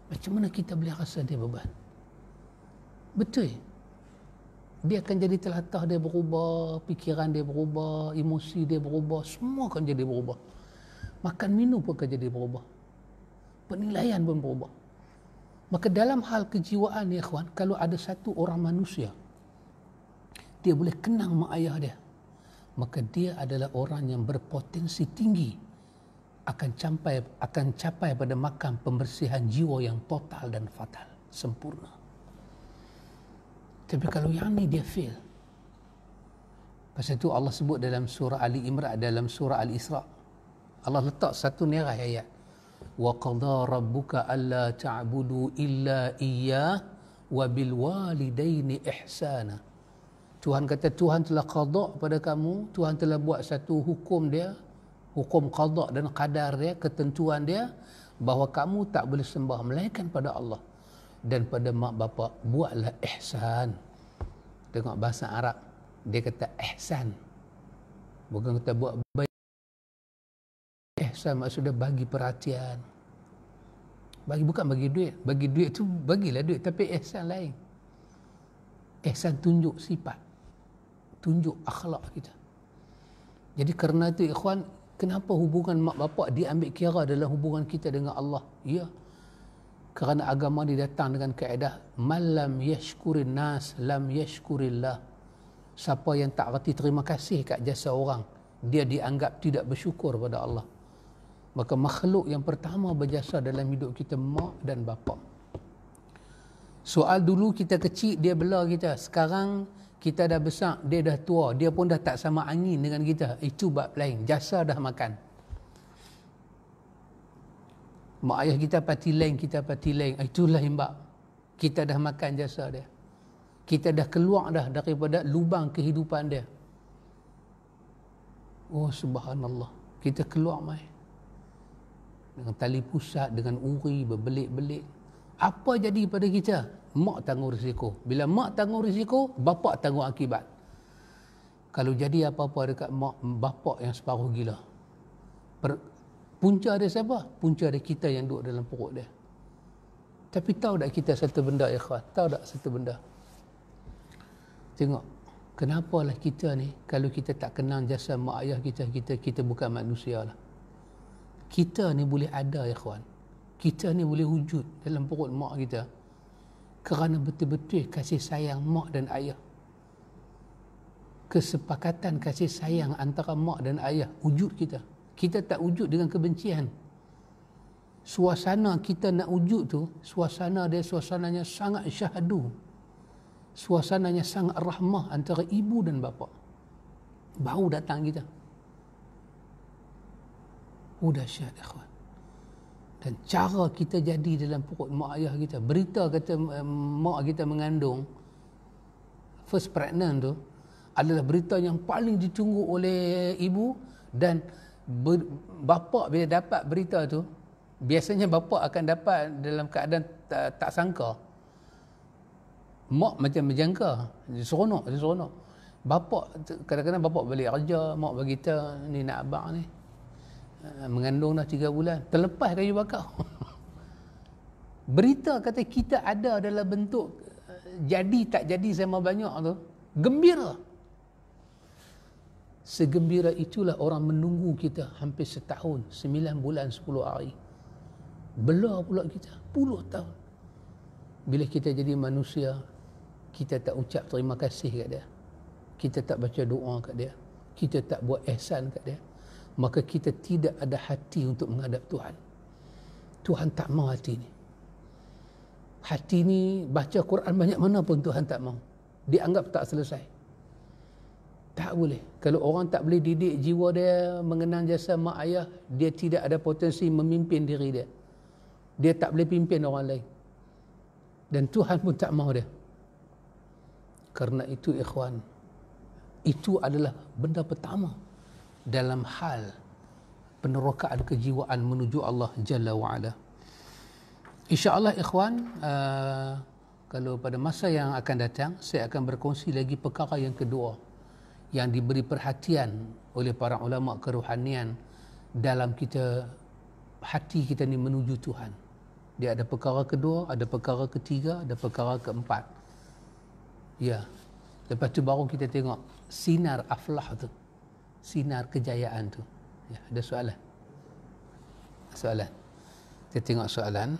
Macam mana kita boleh rasa dia beban? Betul. Dia akan jadi telatah dia berubah, fikiran dia berubah, emosi dia berubah, semua akan jadi berubah. Makan minum pun akan jadi berubah. Penilaian pun berubah. Maka dalam hal kejiwaan ya ikhwan, kalau ada satu orang manusia dia boleh kenang mak ayah dia, maka dia adalah orang yang berpotensi tinggi akan capai pada makam pembersihan jiwa yang total dan fatal, sempurna. Tapi kalau yang ni dia fail. Pasal itu Allah sebut dalam surah Ali Imran, dalam surah Al-Isra, Allah letak satu nilai ayat. Wa qadha rabbuka alla ta'budu illa iyyah wa bil walidaini ihsana. Tuhan kata Tuhan telah qada pada kamu, Tuhan telah buat satu hukum dia, hukum qada dan qadar dia, ketentuan dia, bahawa kamu tak boleh sembah melainkan pada Allah dan pada mak bapak. Buatlah ihsan. Tengok bahasa Arab, dia kata ihsan, bukan kata buat baik. Ihsan maksudnya bagi perhatian, bukan bagi duit. Bagi duit tu bagilah duit, tapi ihsan lain. Ihsan tunjuk sifat, tunjuk akhlak kita. Jadi kerana itu ikhwan, kenapa hubungan mak bapak diambil kira dalam hubungan kita dengan Allah? Ya, kerana agama ni datang dengan kaedah man lam yashkurin nas lam yashkurillah. Siapa yang tak reti terima kasih kat jasa orang, dia dianggap tidak bersyukur pada Allah. Maka makhluk yang pertama berjasa dalam hidup kita mak dan bapa. Soal dulu kita kecil dia bela kita, sekarang kita dah besar, dia dah tua, dia pun dah tak sama angin dengan kita. Itu bab lain, jasa dah makan. Mak ayah kita pati lain, kita pati lain. Itulah imbak. Kita dah makan jasa dia. Kita dah keluar dah daripada lubang kehidupan dia. Oh subhanallah. Kita keluar mai. Dengan tali pusat, dengan uri berbelit-belit. Apa jadi pada kita? Mak tanggung risiko. Bila mak tanggung risiko, bapak tanggung akibat. Kalau jadi apa-apa dekat mak, bapak yang separuh gila. Punca dia siapa? Punca dia kita yang duduk dalam perut dia. Tapi tahu tak kita satu benda ya ikhwan? Tahu tak satu benda? Tengok, kenapalah kita ni kalau kita tak kenal jasa mak ayah kita bukan manusia lah. Kita ni boleh ada ya ikhwan. Kita ni boleh wujud dalam perut mak kita kerana betul-betul kasih sayang mak dan ayah. Kesepakatan kasih sayang antara mak dan ayah wujud kita. Kita tak wujud dengan kebencian. Suasana kita nak wujud tu, suasananya sangat syahdu. Suasananya sangat rahmah antara ibu dan bapa. Baru datang kita. Dahsyat ikhwan. Dan cara kita jadi dalam perut mak ayah kita, berita kata mak kita mengandung, first pregnant tu, adalah berita yang paling ditunggu oleh ibu. Dan bapa bila dapat berita tu, biasanya bapa akan dapat dalam keadaan tak sangka. Mak macam berjangka, seronok. Bapa kadang-kadang bapa balik kerja, mak beritahu ni nak abang ni mengandung dah 3 bulan, terlepas kayu bakar. Berita kata kita ada dalam bentuk jadi tak jadi sama banyak tu, gembira. Segembira itulah orang menunggu kita hampir setahun, 9 bulan 10 hari. Bela pula kita puluh tahun. Bila kita jadi manusia, kita tak ucap terima kasih kat dia, kita tak baca doa kat dia, kita tak buat ihsan kat dia, maka kita tidak ada hati untuk menghadap Tuhan. Tuhan tak mau hati ni. Hati ni baca Quran banyak mana pun Tuhan tak mau. Dia anggap tak selesai. Tak boleh. Kalau orang tak boleh didik jiwa dia mengenang jasa mak ayah, dia tidak ada potensi memimpin diri dia. Dia tak boleh pimpin orang lain. Dan Tuhan pun tak mau dia. Karena itu ikhwan, itu adalah benda pertama dalam hal penerokaan kejiwaan menuju Allah Jalla wa'ala. InsyaAllah ikhwan, kalau pada masa yang akan datang, saya akan berkongsi lagi perkara yang kedua yang diberi perhatian oleh para ulama kerohanian dalam kita, hati kita ni menuju Tuhan. Dia ada perkara kedua, ada perkara ketiga, ada perkara keempat. Ya. Lepas tu baru kita tengok sinar aflah tu. Sinar kejayaan tu. Ya, ada soalan? Soalan. Kita tengok soalan.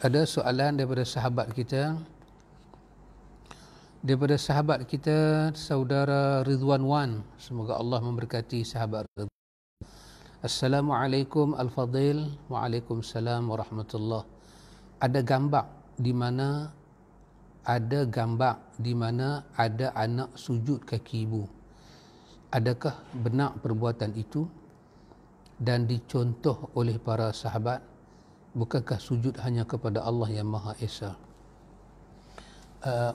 Ada soalan daripada sahabat kita, saudara Ridwan Wan. Semoga Allah memberkati sahabat Ridwan. Assalamualaikum Al-Fadil. Waalaikumsalam warahmatullahi. Ada gambar di mana ada anak sujud kaki ibu. Adakah benar perbuatan itu dan dicontoh oleh para sahabat? Bukankah sujud hanya kepada Allah yang Maha Esa?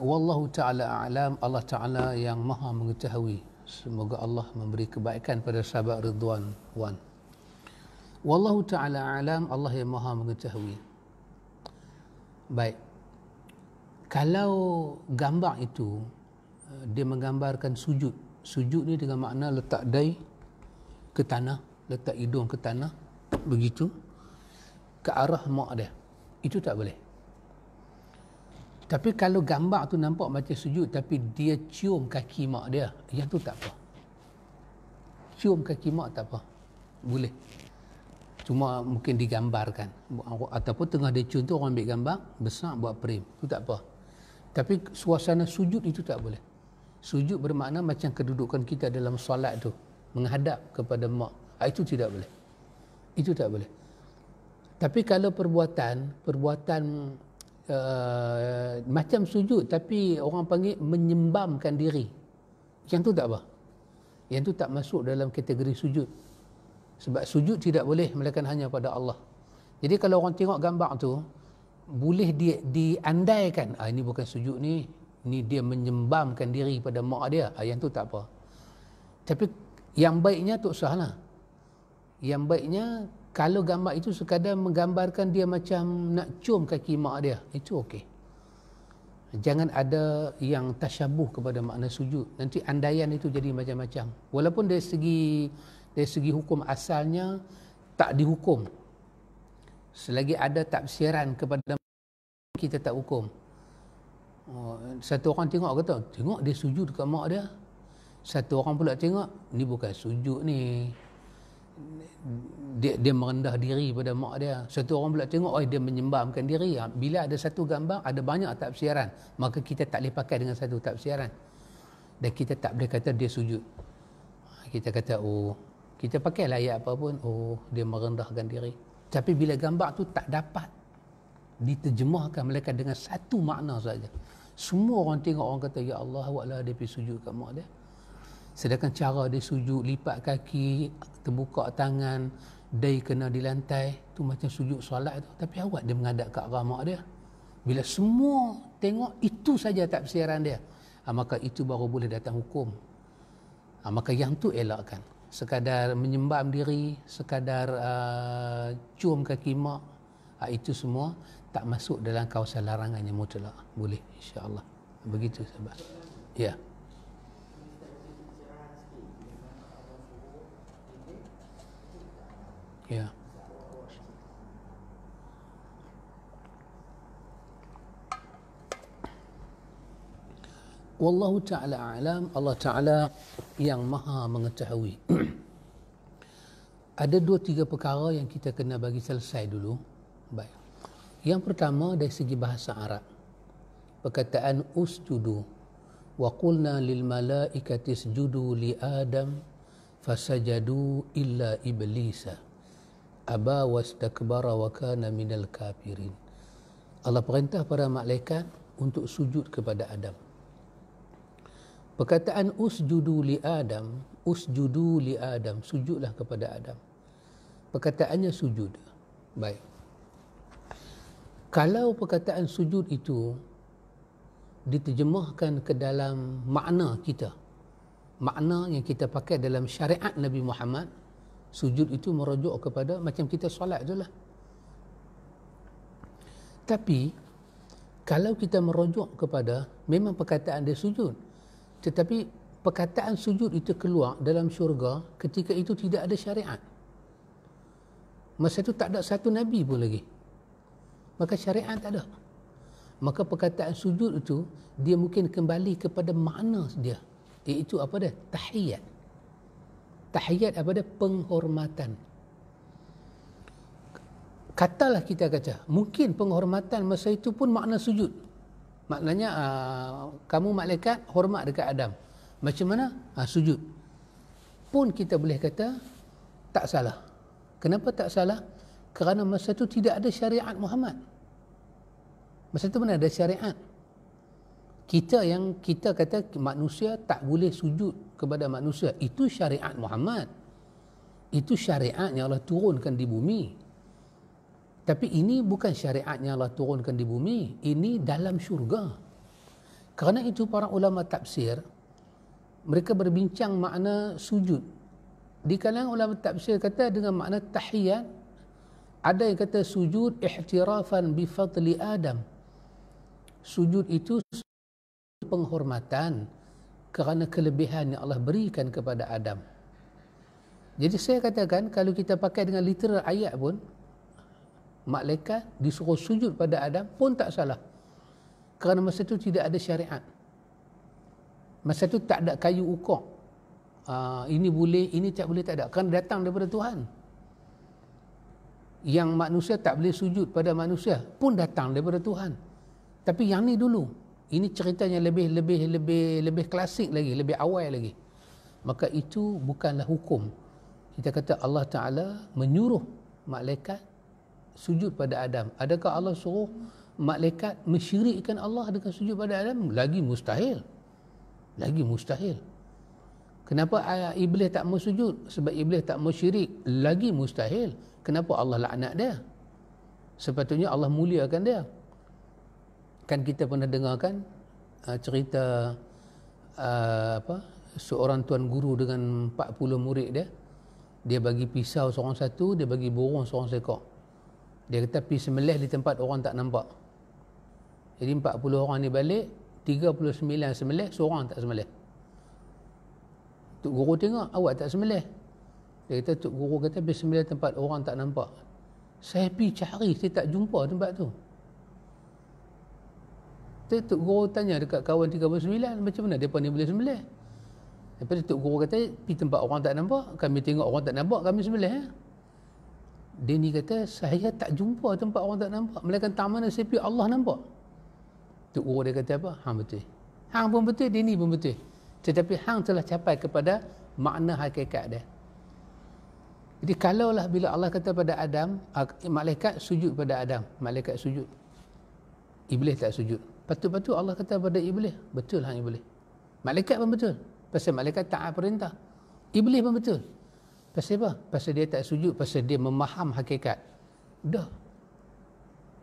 Wallahu ta'ala a'lam. Allah Ta'ala yang Maha mengetahui. Semoga Allah memberi kebaikan pada sahabat Ridwan Wan. Wallahu ta'ala a'lam. Allah yang Maha mengetahui. Baik. Kalau gambar itu dia menggambarkan sujud. Sujud ni dengan makna letak dahi ke tanah, letak hidung ke tanah, begitu, ke arah mak dia. Itu tak boleh. Tapi kalau gambar tu nampak macam sujud tapi dia cium kaki mak dia, yang tu tak apa. Cium kaki mak tak apa. Boleh. Cuma mungkin digambarkan. Ataupun tengah dia cium tu orang ambil gambar besar buat frame. Itu tak apa. Tapi suasana sujud itu tak boleh. Sujud bermakna macam kedudukan kita dalam solat tu, menghadap kepada mak. Itu tidak boleh. Itu tak boleh. Tapi kalau perbuatan macam sujud tapi orang panggil menyembamkan diri, yang tu tak apa. Yang tu tak masuk dalam kategori sujud. Sebab sujud tidak boleh melainkan hanya pada Allah. Jadi kalau orang tengok gambar tu, boleh diandaikan, ini bukan sujud ni dia menyembamkan diri pada mak dia. Yang tu tak apa. Tapi yang baiknya tak usahlah. Yang baiknya kalau gambar itu sekadar menggambarkan dia macam nak cium kaki mak dia, itu okey. Jangan ada yang tasyabuh kepada makna sujud. Nanti andaian itu jadi macam-macam. Walaupun dari segi hukum asalnya tak dihukum. Selagi ada tafsiran kepada kita tak hukum. Satu orang tengok dia sujud dekat mak dia. Satu orang pula tengok, ni bukan sujud ni. Dia merendah diri pada mak dia. Satu orang pula tengok, dia menyembamkan diri. Bila ada satu gambar, ada banyak tafsiran, maka kita tak boleh pakai dengan satu tafsiran. Dan kita tak boleh kata dia sujud. Kita kata, kita pakailah ayat apa pun, dia merendahkan diri. Tapi bila gambar tu tak dapat diterjemahkan melainkan dengan satu makna saja, semua orang tengok, orang kata, ya Allah, awaklah dia pergi sujud kat mak dia. Sedangkan cara dia sujud, lipat kaki, terbuka tangan, dahi kena di lantai, tu macam sujud solat tu. Tapi awak dia menghadap ke arah mak dia. Bila semua tengok, itu saja tafsiran dia. Maka itu baru boleh datang hukum. Maka yang tu elakkan. Sekadar menyembam diri, sekadar cium kaki mak, itu semua tak masuk dalam kawasan larangan yang mutlak. Boleh, insya-Allah. Begitu sahabat. Ya. Ya. Wallahu ta'ala a'lam. Allah Ta'ala yang Maha mengetahui. Ada 2-3 perkara yang kita kena bagi selesai dulu. Baik. Yang pertama dari segi bahasa Arab. Perkataan usjudu. Wa qulna lil malaikati isjudu li Adam fasajadu illa iblisa aba wastakbara wa kana minal kafirin. Allah perintah para malaikat untuk sujud kepada Adam. Perkataan usjudu li Adam, sujudlah kepada Adam. Perkataannya sujud. Baik. Kalau perkataan sujud itu diterjemahkan ke dalam makna kita, makna yang kita pakai dalam syariat Nabi Muhammad, sujud itu merujuk kepada macam kita solat itulah. Tapi kalau kita merujuk kepada memang perkataan dia sujud, Tetapi perkataan sujud itu keluar dalam syurga ketika itu tidak ada syariat. Masa itu tak ada satu Nabi pun lagi. Maka syariat tak ada. Maka perkataan sujud itu, dia mungkin kembali kepada makna dia. Iaitu apa dia? Tahiyat. Tahiyat apa dia? Penghormatan. Katalah kita kata, mungkin penghormatan masa itu pun makna sujud. Maknanya, kamu malaikat hormat dekat Adam. Macam mana? Sujud. Pun kita boleh kata, tak salah. Kenapa tak salah? Kerana masa itu tidak ada syariat Muhammad. Masa itu mana ada syariat? Kita kata manusia tak boleh sujud kepada manusia. Itu syariat Muhammad. Itu syariat yang Allah turunkan di bumi. Tapi ini bukan syariat yang Allah turunkan di bumi. Ini dalam syurga. Kerana itu para ulama tafsir, mereka berbincang makna sujud. Di kalangan ulama tafsir kata dengan makna tahiyat, ada yang kata sujud ihtirafan bi fadli Adam. Sujud itu penghormatan kerana kelebihan yang Allah berikan kepada Adam. Jadi saya katakan, kalau kita pakai dengan literal ayat pun, malaikat disuruh sujud pada Adam pun tak salah. Kerana masa itu tidak ada syariat. Masa itu tak ada kayu ukur. Ini boleh, ini tak boleh, tak ada. Kerana datang daripada Tuhan. Yang manusia tak boleh sujud pada manusia pun datang daripada Tuhan. Tapi yang ni dulu. Ini ceritanya lebih klasik lagi, lebih awal lagi. Maka itu bukanlah hukum. Kita kata Allah Ta'ala menyuruh malaikat sujud pada Adam. Adakah Allah suruh malaikat mensyirikkan Allah dengan sujud pada Adam? Lagi mustahil. Lagi mustahil. Kenapa Iblis tak mau sujud? Sebab Iblis tak mau syirik. Lagi mustahil. Kenapa Allah laknat dia? Sepatutnya Allah muliakan dia. Kan kita pernah dengarkan cerita seorang tuan guru dengan 40 murid dia. Dia bagi pisau seorang satu, dia bagi burung seorang seekor. Dia kata pergi sembelih di tempat orang tak nampak. Jadi 40 orang ni balik, 39 sembelih, seorang tak sembelih. Tok guru tengok, awak tak sembelih. Dia kata, Tok guru kata pergi sembelih tempat orang tak nampak. Saya pergi cari, saya tak jumpa tempat tu. Tok guru tanya dekat kawan 39, macam mana mereka ni boleh sembelih? Lepas tu Tok guru kata, pergi tempat orang tak nampak, kami tengok orang tak nampak, kami sembelih. Dia ni kata, saya tak jumpa tempat orang tak nampak. Melainkan tak mana saya pergi, Allah nampak. Tok guru dia kata apa? Hang betul. Hang pun betul, dia ni pun betul. Tetapi hang telah capai kepada makna hakikat dia. Jadi kalaulah bila Allah kata pada Adam, malaikat sujud pada Adam, malaikat sujud. Iblis tak sujud. Patut-patut Allah kata pada Iblis, betul hang Iblis. Malaikat pun betul. Pasal malaikat taat perintah. Iblis pun betul. Pasal apa? Pasal dia tak sujud, pasal dia memaham hakikat. Dah.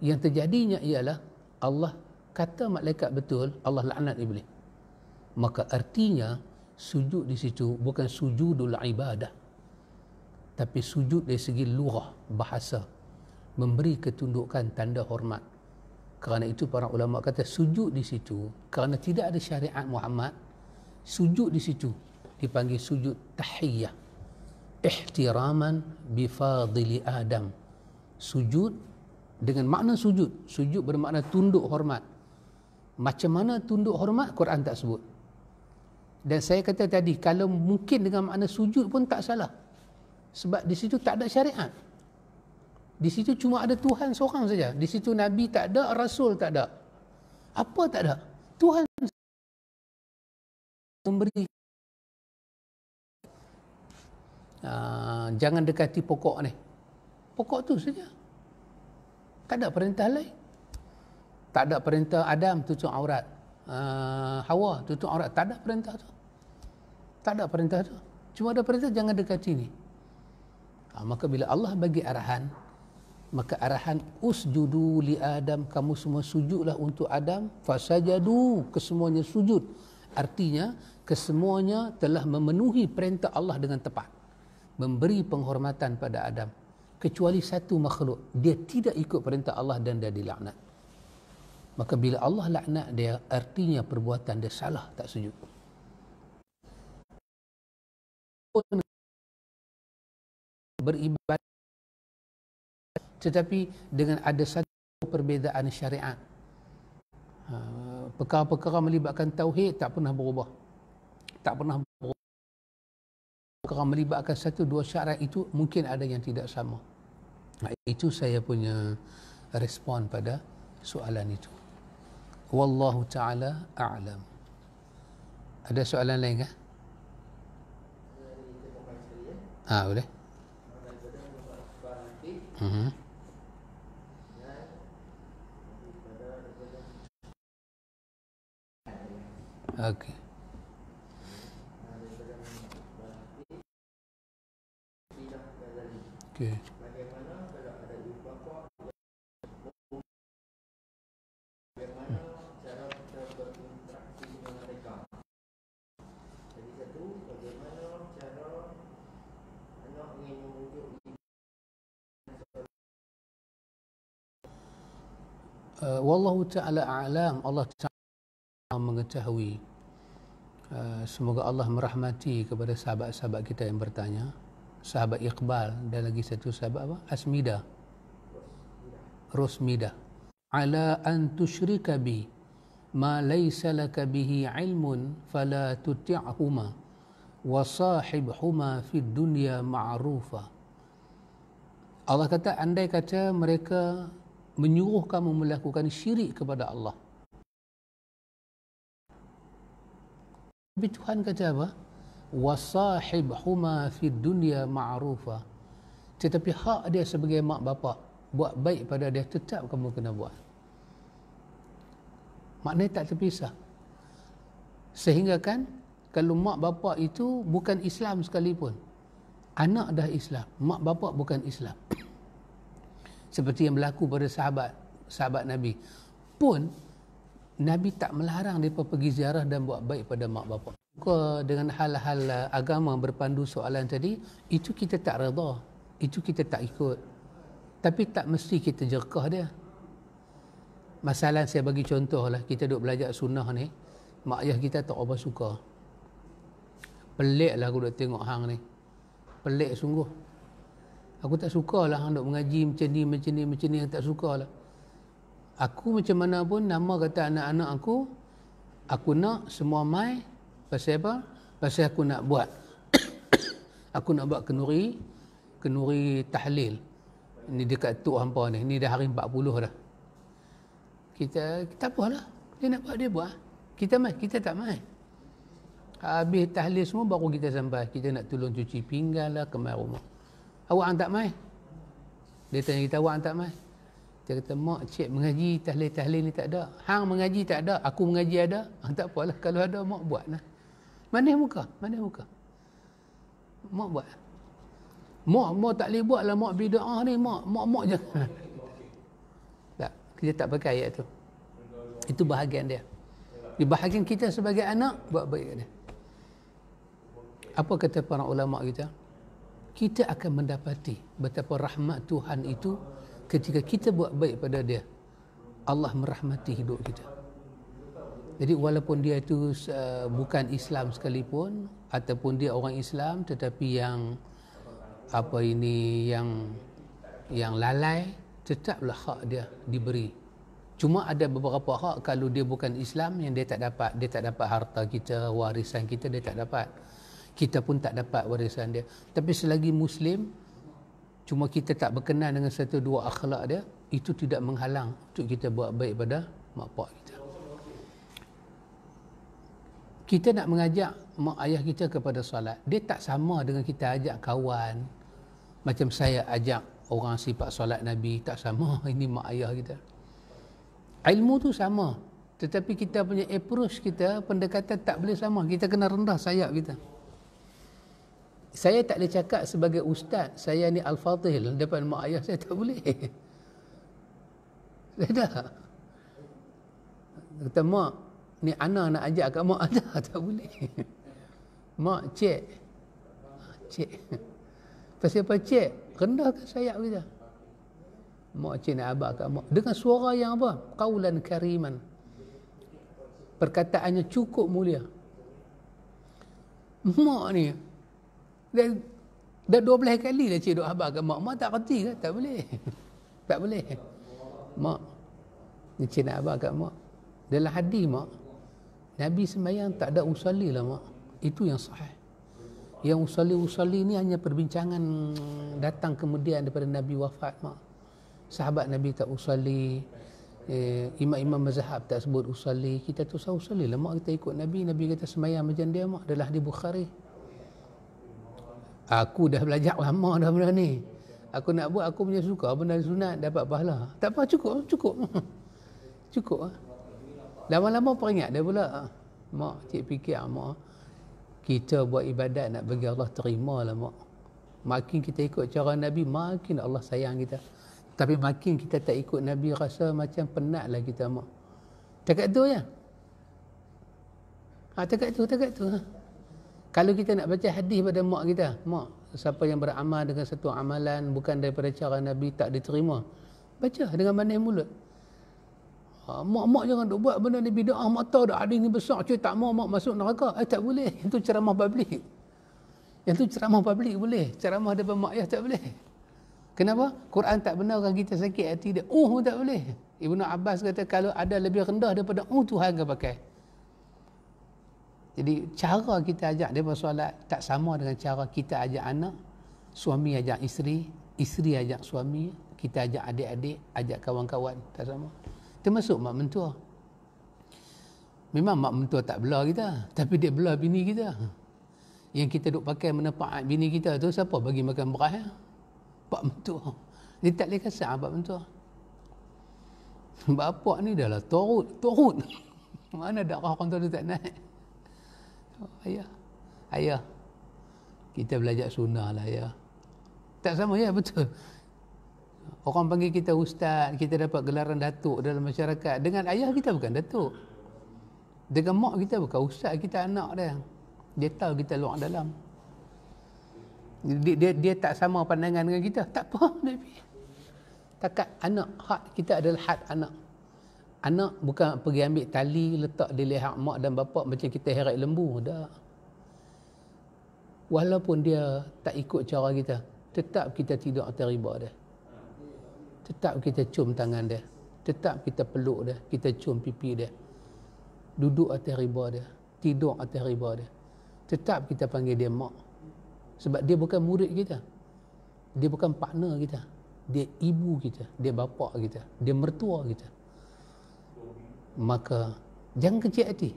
Yang terjadinya ialah Allah kata malaikat betul, Allah laknat Iblis. Maka artinya sujud di situ bukan sujudul ibadah, tapi sujud dari segi lughah, bahasa, memberi ketundukan, tanda hormat. Kerana itu para ulama kata sujud di situ, kerana tidak ada syariat Muhammad, sujud di situ dipanggil sujud tahiyyah, ihtiraman bifadili Adam. Sujud dengan makna sujud. Sujud bermakna tunduk hormat. Macam mana tunduk hormat, Quran tak sebut. Dan saya kata tadi, kalau mungkin dengan makna sujud pun tak salah. Sebab di situ tak ada syariat. Di situ cuma ada Tuhan seorang saja. Di situ Nabi tak ada, Rasul tak ada. Apa tak ada? Tuhan memberi. Jangan dekati pokok ni. Pokok tu saja. Tak ada perintah lain. Tak ada perintah Adam tutup aurat. Hawa tutup aurat. Tak ada perintah tu. Tak ada perintah tu. Cuma ada perintah jangan dekati ni. Maka bila Allah bagi arahan, maka arahan usjudu li Adam, kamu semua sujudlah untuk Adam. Fasajadu, kesemuanya sujud. Artinya kesemuanya telah memenuhi perintah Allah dengan tepat, memberi penghormatan pada Adam. Kecuali satu makhluk, dia tidak ikut perintah Allah dan dia dilaknat. Maka bila Allah laknat dia, artinya perbuatan dia salah, tak sujud. beribadat, tetapi dengan ada satu perbezaan syariat. Perkara-perkara melibatkan tauhid tak pernah berubah. Tak pernah berubah. Perkara melibatkan satu dua syarat itu mungkin ada yang tidak sama. Itu saya punya respon pada soalan itu. Wallahu ta'ala a'lam. Ada soalan lain kah? Boleh. Okey. Okey. Wallahu ta'ala a'lam. Allah Ta'ala mengetahui. Semoga Allah merahmati kepada sahabat-sahabat kita yang bertanya. Sahabat Iqbal dan lagi satu sahabat apa? Asmida. Rosmida. Ala an tusyrika bi ma laysa laka bihi ilmun fala tuti'huma wa sahibhuma fid dunya ma'rufa. Allah kata, andai kata mereka menyuruh kamu melakukan syirik kepada Allah. Tapi Tuhan kata apa? Wasahibhuma fid dunya ma'rufa. Tetapi hak dia sebagai mak bapak, buat baik pada dia tetap kamu kena buat. Maknanya tak terpisah. Sehingga kan kalau mak bapak itu bukan Islam sekalipun, anak dah Islam, mak bapak bukan Islam. Seperti yang berlaku pada sahabat Nabi pun, Nabi tak melarang mereka pergi ziarah dan buat baik pada mak bapak. Dengan hal-hal agama berpandu soalan tadi, itu kita tak redha, itu kita tak ikut. Tapi tak mesti kita jerkah dia. Masalah saya bagi contoh lah, kita duk belajar sunnah ni, mak ayah kita tak apa suka. Pelik lah aku duk tengok hang ni, pelik sungguh. Aku tak sukalah hang duk mengaji macam ni, tak sukalah. Aku macam mana pun, nama kata anak-anak aku nak semua mai. Pasal apa? Pasal aku nak buat aku nak buat kenuri tahlil. Ni dekat tok hampa ni dah hari 40 dah. Kita apalah, dia nak buat dia buat. Kita mai, kita tak mai. Habis tahlil semua baru kita sampai. Kita nak tolong cuci pinggan lah, kemai rumah. Awak tak mai? Dia tanya kita, awak tak mai? Dia kata, mak, cik mengaji tahlil ni tak ada. Hang mengaji tak ada, aku mengaji ada. Tak apalah, kalau ada mak buat lah. Mana muka? Mak buat. Mak tak boleh buat lah, mak bida'ah ni, mak jangan. Tak, kita tak pakai ayat tu. Itu bahagian dia. Di bahagian kita sebagai anak, buat baik dia. Apa kata para ulama kita? Kita akan mendapati betapa rahmat Tuhan itu ketika kita buat baik pada dia. Allah merahmati hidup kita. Jadi walaupun dia itu bukan Islam sekalipun, ataupun dia orang Islam tetapi yang yang lalai, tetaplah hak dia diberi. Cuma ada beberapa hak kalau dia bukan Islam yang dia tak dapat harta kita, warisan kita dia tak dapat. Kita pun tak dapat warisan dia. Tapi selagi Muslim, cuma kita tak berkenan dengan satu dua akhlak dia, itu tidak menghalang untuk kita buat baik pada mak pak kita. Kita nak mengajak mak ayah kita kepada solat, dia tak sama dengan kita ajak kawan. Macam saya ajak orang sifat solat Nabi, tak sama. Ini mak ayah kita. Ilmu tu sama, tetapi kita punya approach kita, pendekatan tak boleh sama. Kita kena rendah sayap kita. Saya tak boleh cakap sebagai ustaz, saya ni Al-Fadhil depan mak ayah saya, tak boleh. Saya dah. Kata, mak, ni Ana nak ajak kat mak ada, tak boleh. Mak, cik. Pasal apa cik? Rendahkan sayap kita. Mak, cik nak abang kat mak. Dengan suara yang apa? Qaulan kariman. Perkataannya cukup mulia. Mak ni, dah 12 kali dah cik duk khabar kat mak. Mak tak kerti ke? Tak boleh. Tak boleh. Mak, ni cik nak khabar kat mak. Dalam hadis mak, Nabi sembahyang tak ada usalli lah mak. Itu yang sahih. Yang usalli ni hanya perbincangan datang kemudian daripada Nabi wafat mak. Sahabat Nabi tak usalli, imam-imam mazhab tak sebut usalli. Kita tu sah usalli lah mak, kita ikut Nabi. Nabi kata sembahyang macam dia mak, adalah di Bukhari. Aku dah belajar lama dah benda ni. Aku nak buat, aku punya suka benda sunat dapat pahala. Tak apa, cukup. Cukup. Lama-lama peringat dia pula. Mak, cik fikir mak, kita buat ibadat nak bagi Allah terima lah mak. Makin kita ikut cara Nabi, makin Allah sayang kita. Tapi makin kita tak ikut Nabi, rasa macam penat lah kita mak. Takat tu ya. Takat tu. Kalau kita nak baca hadis pada mak kita, mak, siapa yang beramal dengan satu amalan bukan daripada cara Nabi tak diterima. Baca dengan manis mulut. Mak jangan duk buat benda ni bid'ah, mak tahu dah hadis ni besar, cuy tak mau mak masuk neraka. Tak boleh. Itu ceramah publik. Yang tu ceramah publik boleh. Ceramah depan mak ayah tak boleh. Kenapa? Quran tak benarkan kita sakit hati dia. Tak boleh. Ibnu Abbas kata kalau ada lebih rendah daripada Tuhan akan pakai. Jadi cara kita ajak dia bersolat tak sama dengan cara kita ajak anak, suami ajak isteri ajak suami, kita ajak adik-adik, ajak kawan-kawan, tak sama. Termasuk mak mentua. Memang mak mentua tak bela kita, tapi dia bela bini kita. Yang kita duk pakai menepak bini kita tu, siapa bagi makan beras ya? Pak mentua. Dia tak boleh kasar pak mentua. Bapak ni dah lah turut. Mana darah orang tu tak naik. Ayah, kita belajar sunnah lah ayah. Tak sama ya, betul. Orang panggil kita ustaz, kita dapat gelaran datuk dalam masyarakat. Dengan ayah kita bukan datuk. Dengan mak kita bukan ustaz, kita anak dia. Dia tahu kita luar dalam. Dia tak sama pandangan dengan kita. Tak apa, Nabi. Takat anak, hak kita adalah hak anak. Anak bukan pergi ambil tali, letak di leher mak dan bapak macam kita heret lembu. Tak. Walaupun dia tak ikut cara kita, tetap kita tidur atas riba dia. Tetap kita cium tangan dia. Tetap kita peluk dia, kita cium pipi dia. Duduk atas riba dia, tidur atas riba dia. Tetap kita panggil dia mak. Sebab dia bukan murid kita. Dia bukan partner kita. Dia ibu kita, dia bapa kita, dia mertua kita. Maka jangan kecil hati.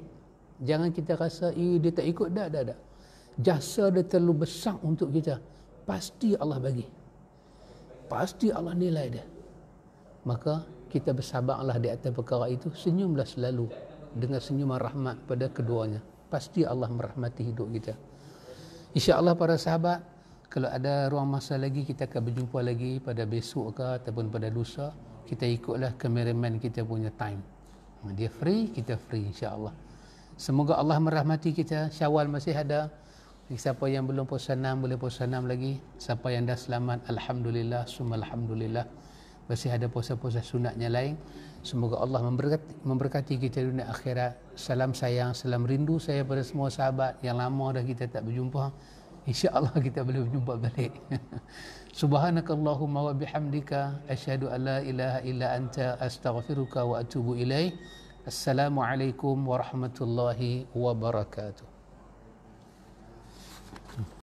Jangan kita rasa dia tak ikut. Dah. Jasa dia terlalu besar untuk kita. Pasti Allah bagi. Pasti Allah nilai dia. Maka kita bersabarlah di atas perkara itu. Senyumlah selalu dengan senyuman rahmat pada keduanya. Pasti Allah merahmati hidup kita. InsyaAllah para sahabat, kalau ada ruang masa lagi, kita akan berjumpa lagi pada besok ke ataupun pada lusa. Kita ikutlah kameraman kita punya time. Dia free, kita free insya-Allah. Semoga Allah merahmati kita. Syawal masih ada. Siapa yang belum puasa 6 boleh puasa 6 lagi. Siapa yang dah selamat, alhamdulillah, summa alhamdulillah. Masih ada puasa-puasa sunatnya lain. Semoga Allah memberkati kita dunia akhirat. Salam sayang, salam rindu saya pada semua sahabat yang lama dah kita tak berjumpa. InsyaAllah kita boleh berjumpa balik. Subhanakallahumma wa bihamdika asyhadu an la ilaha illa anta astaghfiruka wa atubu ilaih. Assalamualaikum warahmatullahi wabarakatuh.